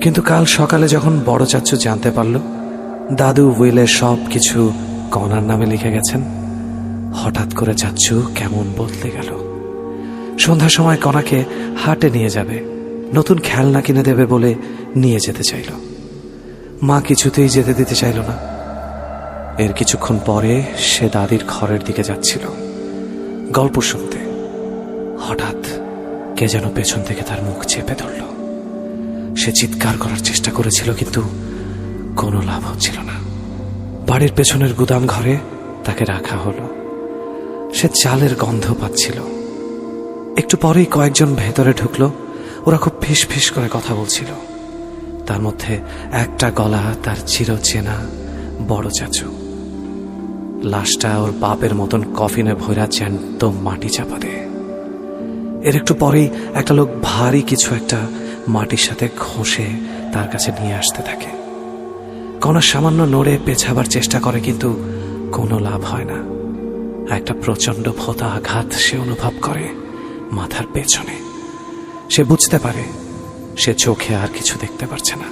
কিন্তু কাল সকালে যখন বড় চাচ্চু জানতে পারল দাদু উইলে সব কিছু কণার নামে লিখে গেছেন, হঠাৎ করে চাচ্চু কেমন বদলে গেল। সন্ধ্যার সময় কণাকে হাটে নিয়ে যাবে, নতুন খেলনা কিনে দেবে বলে নিয়ে যেতে চাইল। মা কিছুতেই যেতে দিতে চাইল না। এর কিছুক্ষণ পরে সে দাদির ঘরের দিকে যাচ্ছিল গল্প শুনতে। হঠাৎ কে যেন পেছন থেকে তার মুখ চেপে ধরল। সে চিৎকার করার চেষ্টা করেছিল, কিন্তু কোনো লাভ হচ্ছিল না। বাড়ির পেছনের গুদাম ঘরে তাকে রাখা হলো। সে চালের গন্ধ পাচ্ছিল। একটু পরেই কয়েকজন ভেতরে ঢুকলো। ওরা খুব ফিস ফিস করে কথা বলছিল। তার মধ্যে একটা গলা তার চিরচেনা বড় চাচু। লাশটা ওর বাপের মতন কফিনে ভরা জ্যান্ত মাটি চাপা দেয়। এর একটু পরেই একটা লোক ভারী কিছু একটা মাটির সাথে ঘষে তার কাছে নিয়ে আসতে থাকে। কণা সামান্য নড়ে পেছাবার চেষ্টা করে, কিন্তু কোনো লাভ হয় না। একটা প্রচন্ড ভোঁতা আঘাত সে অনুভব করে মাথার পেছনে। সে বুঝতে পারে সে চোখে আর কিছু দেখতে পারছে না।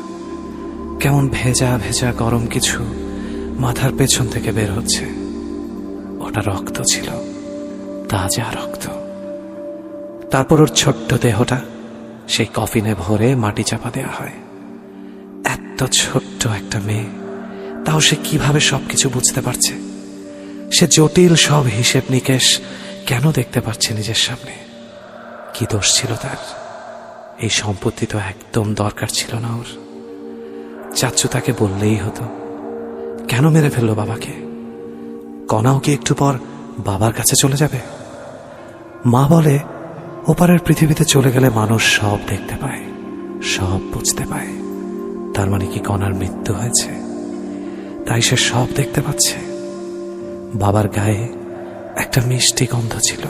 কেমন ভেজা ভেজা গরম কিছু মাথার পেছন থেকে বের হচ্ছে। ওটা রক্ত ছিল, তাজা রক্ত। তারপর ওর ছোট্ট দেহটা সেই কফিনে ভরে মাটি চাপা দেওয়া হয়। এত ছোট্ট একটা মেয়ে, তাও সে কিভাবে সবকিছু বুঝতে পারছে? সে জটিল সব হিসেব নিকেশ কেন দেখতে পাচ্ছে নিজের সামনে? কি দোষ ছিল তার? এই সম্পত্তি তো একদম দরকার ছিল না ওর। চাচ্চু তাকে বললেই হতো। কেন মেরে ফেললো বাবাকে? কণাও কি একটু পর বাবার কাছে চলে যাবে? মা বলে ওপারের পৃথিবীতে চলে গেলে মানুষ সব দেখতে পায়, সব বুঝতে পায়। তার মানে কি কণার মৃত্যু হয়েছে, তাই সে সব দেখতে পাচ্ছে? বাবার গায়ে একটা মিষ্টি গন্ধ ছিল,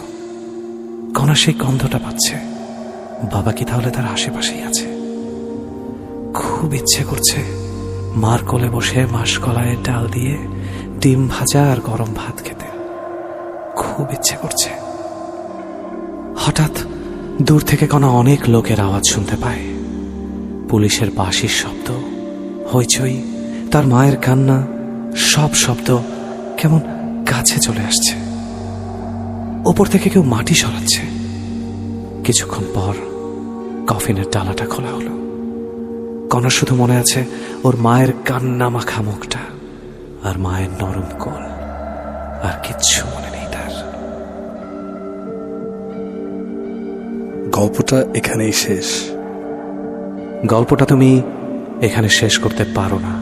কণা সেই গন্ধটা পাচ্ছে। বাবা কি তাহলে তার আশেপাশেই আছে? খুব ইচ্ছে করছে মার কোলে বসে মাসকলাইয়ের ডাল দিয়ে ডিম ভাজা আর গরম ভাত খেতে। খুব ইচ্ছে করছে। হঠাৎ দূর থেকে কোনো অনেক লোকের আওয়াজ শুনতে পায়। পুলিশের বাঁশির শব্দ, হইচই, তার মায়ের কান্না, সব শব্দ কেমন কাছে চলে আসছে। ওপর থেকে কেউ মাটি সরাচ্ছে। কিছুক্ষণ পর কফিনের ডালাটা খোলা হলো। কণা শুধু মনে আছে ওর মায়ের কান্না মাখা মুখটা আর মায়ের নরম কোল, আর কিচ্ছু মনে নেই তার। গল্পটা এখানেই শেষ। গল্পটা তুমি এখানে শেষ করতে পারো না।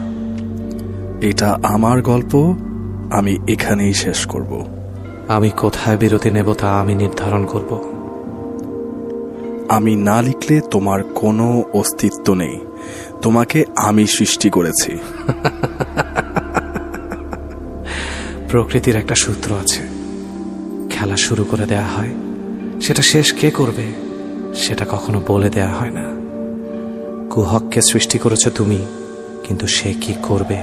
এটা আমার গল্প, আমি এখানেই শেষ করব। আমি কোথায় বিরতি নেব তা আমি নির্ধারণ করব। আমি না লিখলে তোমার কোনো অস্তিত্ব নেই। তোমাকে আমি সৃষ্টি করেছি। প্রকৃতির একটা সূত্র আছে, খেলা শুরু করে দেয়া হয়, সেটা শেষ কে করবে সেটা কখনো বলে দেয়া হয় না। কুহককে সৃষ্টি করেছ তুমি, কিন্তু সে কি করবে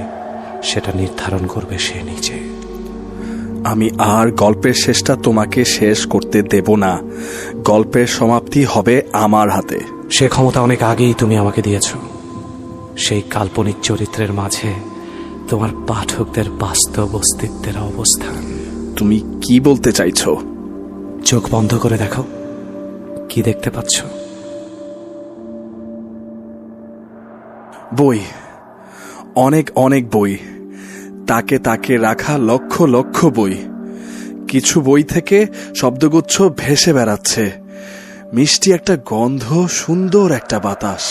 সেটা নির্ধারণ করবে সে নিজে। আমি আর গল্পের শেষটা তোমাকে শেষ করতে দেব না। গল্পের সমাপ্তি হবে আমার হাতে। সে ক্ষমতা অনেক আগেই তুমি আমাকে দিয়েছ। সেই কাল্পনিক চরিত্রের মাঝে তোমার পাঠকদের বাস্তব অস্তিত্বের অবস্থান। তুমি কি বলতে চাইছো? চোখ বন্ধ করে দেখো, কি দেখতে পাচ্ছ? বই, অনেক অনেক বই, তাকে তাকে রাখা লক্ষ লক্ষ বই। কিছু বই থেকে শব্দগুচ্ছ ভেসে বেড়াচ্ছে। মিষ্টি একটা গন্ধ, সুন্দর একটা বাতাস।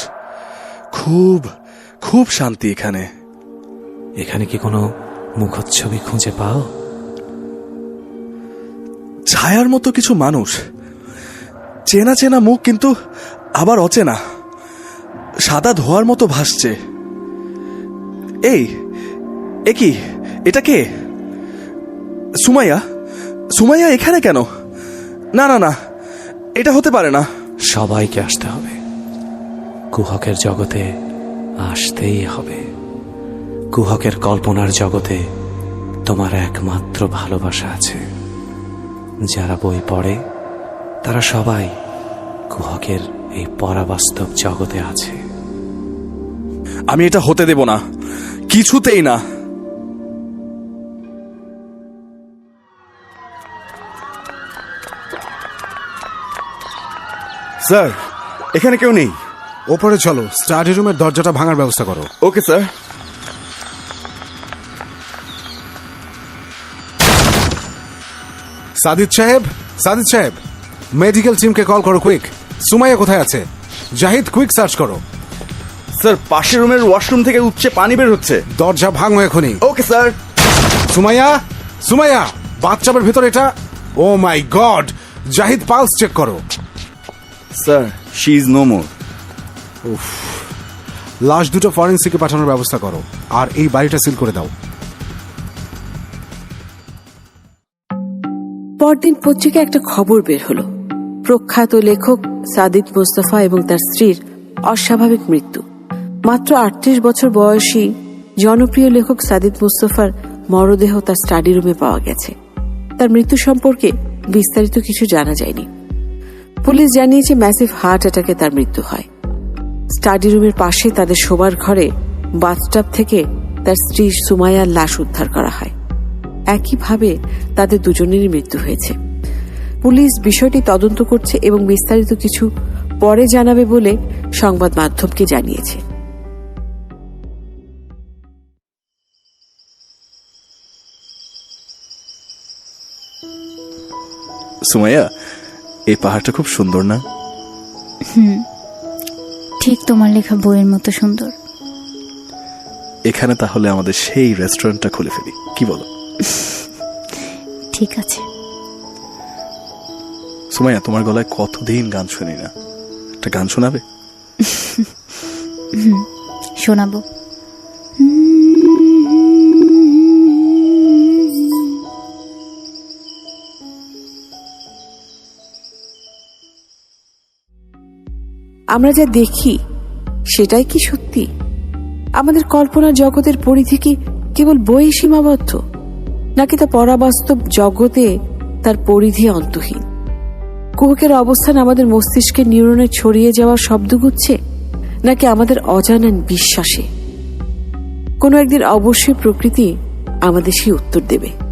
খুব খুব শান্তি এখানে। এখানে কি কোনো মুখচ্ছবি খুঁজে পাও? ছায়ার মতো কিছু মানুষ, চেনা চেনা মুখ কিন্তু আবার অচেনা, সাদা ধোয়ার মতো ভাসছে। এই কি? এটা কে? সুমাইয়া? সুমাইয়া এখানে কেন? না না না, এটা হতে পারে না। সবাইকে আসতে হবে, কুহকের জগতে আসতেই হবে। কুহকের কল্পনার জগতে তোমার একমাত্র ভালোবাসা আছে। যারা বই পড়ে তারা সবাই কুহকের এই পরাবাস্তব জগতে আছে। আমি এটা হতে দেব না, কিছুতেই না। স্যার, এখানে কেউ নেই। ওপরে চলো, স্টাডি রুমের দরজাটা ভাঙার ব্যবস্থা করো। Okay sir. সাদিদ সাহেব, সাদিদ সাহেব, মেডিকেল টিমকে কল করো কুইক। সুমাইয়া কোথায় আছে? জাহিদ, কুইক সার্চ করো। স্যার, পাশের রুমের ওয়াশরুম থেকে উপচে পানি বের হচ্ছে। দরজা ভাঙো এখনই। Okay sir. সুমাইয়া, সুমাইয়া, বাথটাবের ভিতর এটা। Oh my God! Zahid, pulse check করো। Sir, she is no more. লাশ দুটো ফরেন্সিকে পাঠানোর ব্যবস্থা করো, আর এই বাড়িটা সিল করে দাও। পরদিন পত্রিকায় একটা খবর বের হলো। প্রখ্যাত লেখক সাদিদ মোস্তফা এবং তার স্ত্রীর অস্বাভাবিক মৃত্যু। মাত্র 38 বছর বয়সী জনপ্রিয় লেখক সাদিদ মোস্তফার মরদেহ তার স্টাডি রুমে পাওয়া গেছে। তার মৃত্যু সম্পর্কে বিস্তারিত কিছু জানা যায়নি। পুলিশ জানিয়েছে ম্যাসিভ হার্ট অ্যাটাকে তার মৃত্যু হয়। স্টাডি রুমের পাশে তাদের শোবার ঘরে বাথটাব থেকে তার স্ত্রী সুমাইয়ার লাশ উদ্ধার করা হয়। একইভাবে তাদের দুজনেরই মৃত্যু হয়েছে। পুলিশ বিষয়টি তদন্ত করছে এবং বিস্তারিত কিছু পরে জানাবে বলে সংবাদ মাধ্যমকে জানিয়েছে। সুমাইয়া, এই পাহাড়টা খুব সুন্দর না? ঠিক তোমার লেখা বইয়ের মতো সুন্দর। এখানে তাহলে আমাদের সেই রেস্টুরেন্টটা খুলে ফেলি, কি বলো? ঠিক আছে। সুমাইয়া, তোমার গলায় কতদিন গান শুনি না, একটা গান শোনাবে? শোনাবো। আমরা যা দেখি সেটাই কি সত্যি? আমাদের কল্পনার জগতের পরিধি কি কেবল বইয়ে সীমাবদ্ধ, নাকি তা পরাবাস্তব জগতে তার পরিধি অন্তহীন? কুহকের অবস্থান আমাদের মস্তিষ্কের নিউরনে ছড়িয়ে যাওয়া শব্দগুচ্ছে, নাকি আমাদের অজানা বিশ্বাসে? কোনো একদিন অবশ্যই প্রকৃতি আমাদের সেই উত্তর দেবে।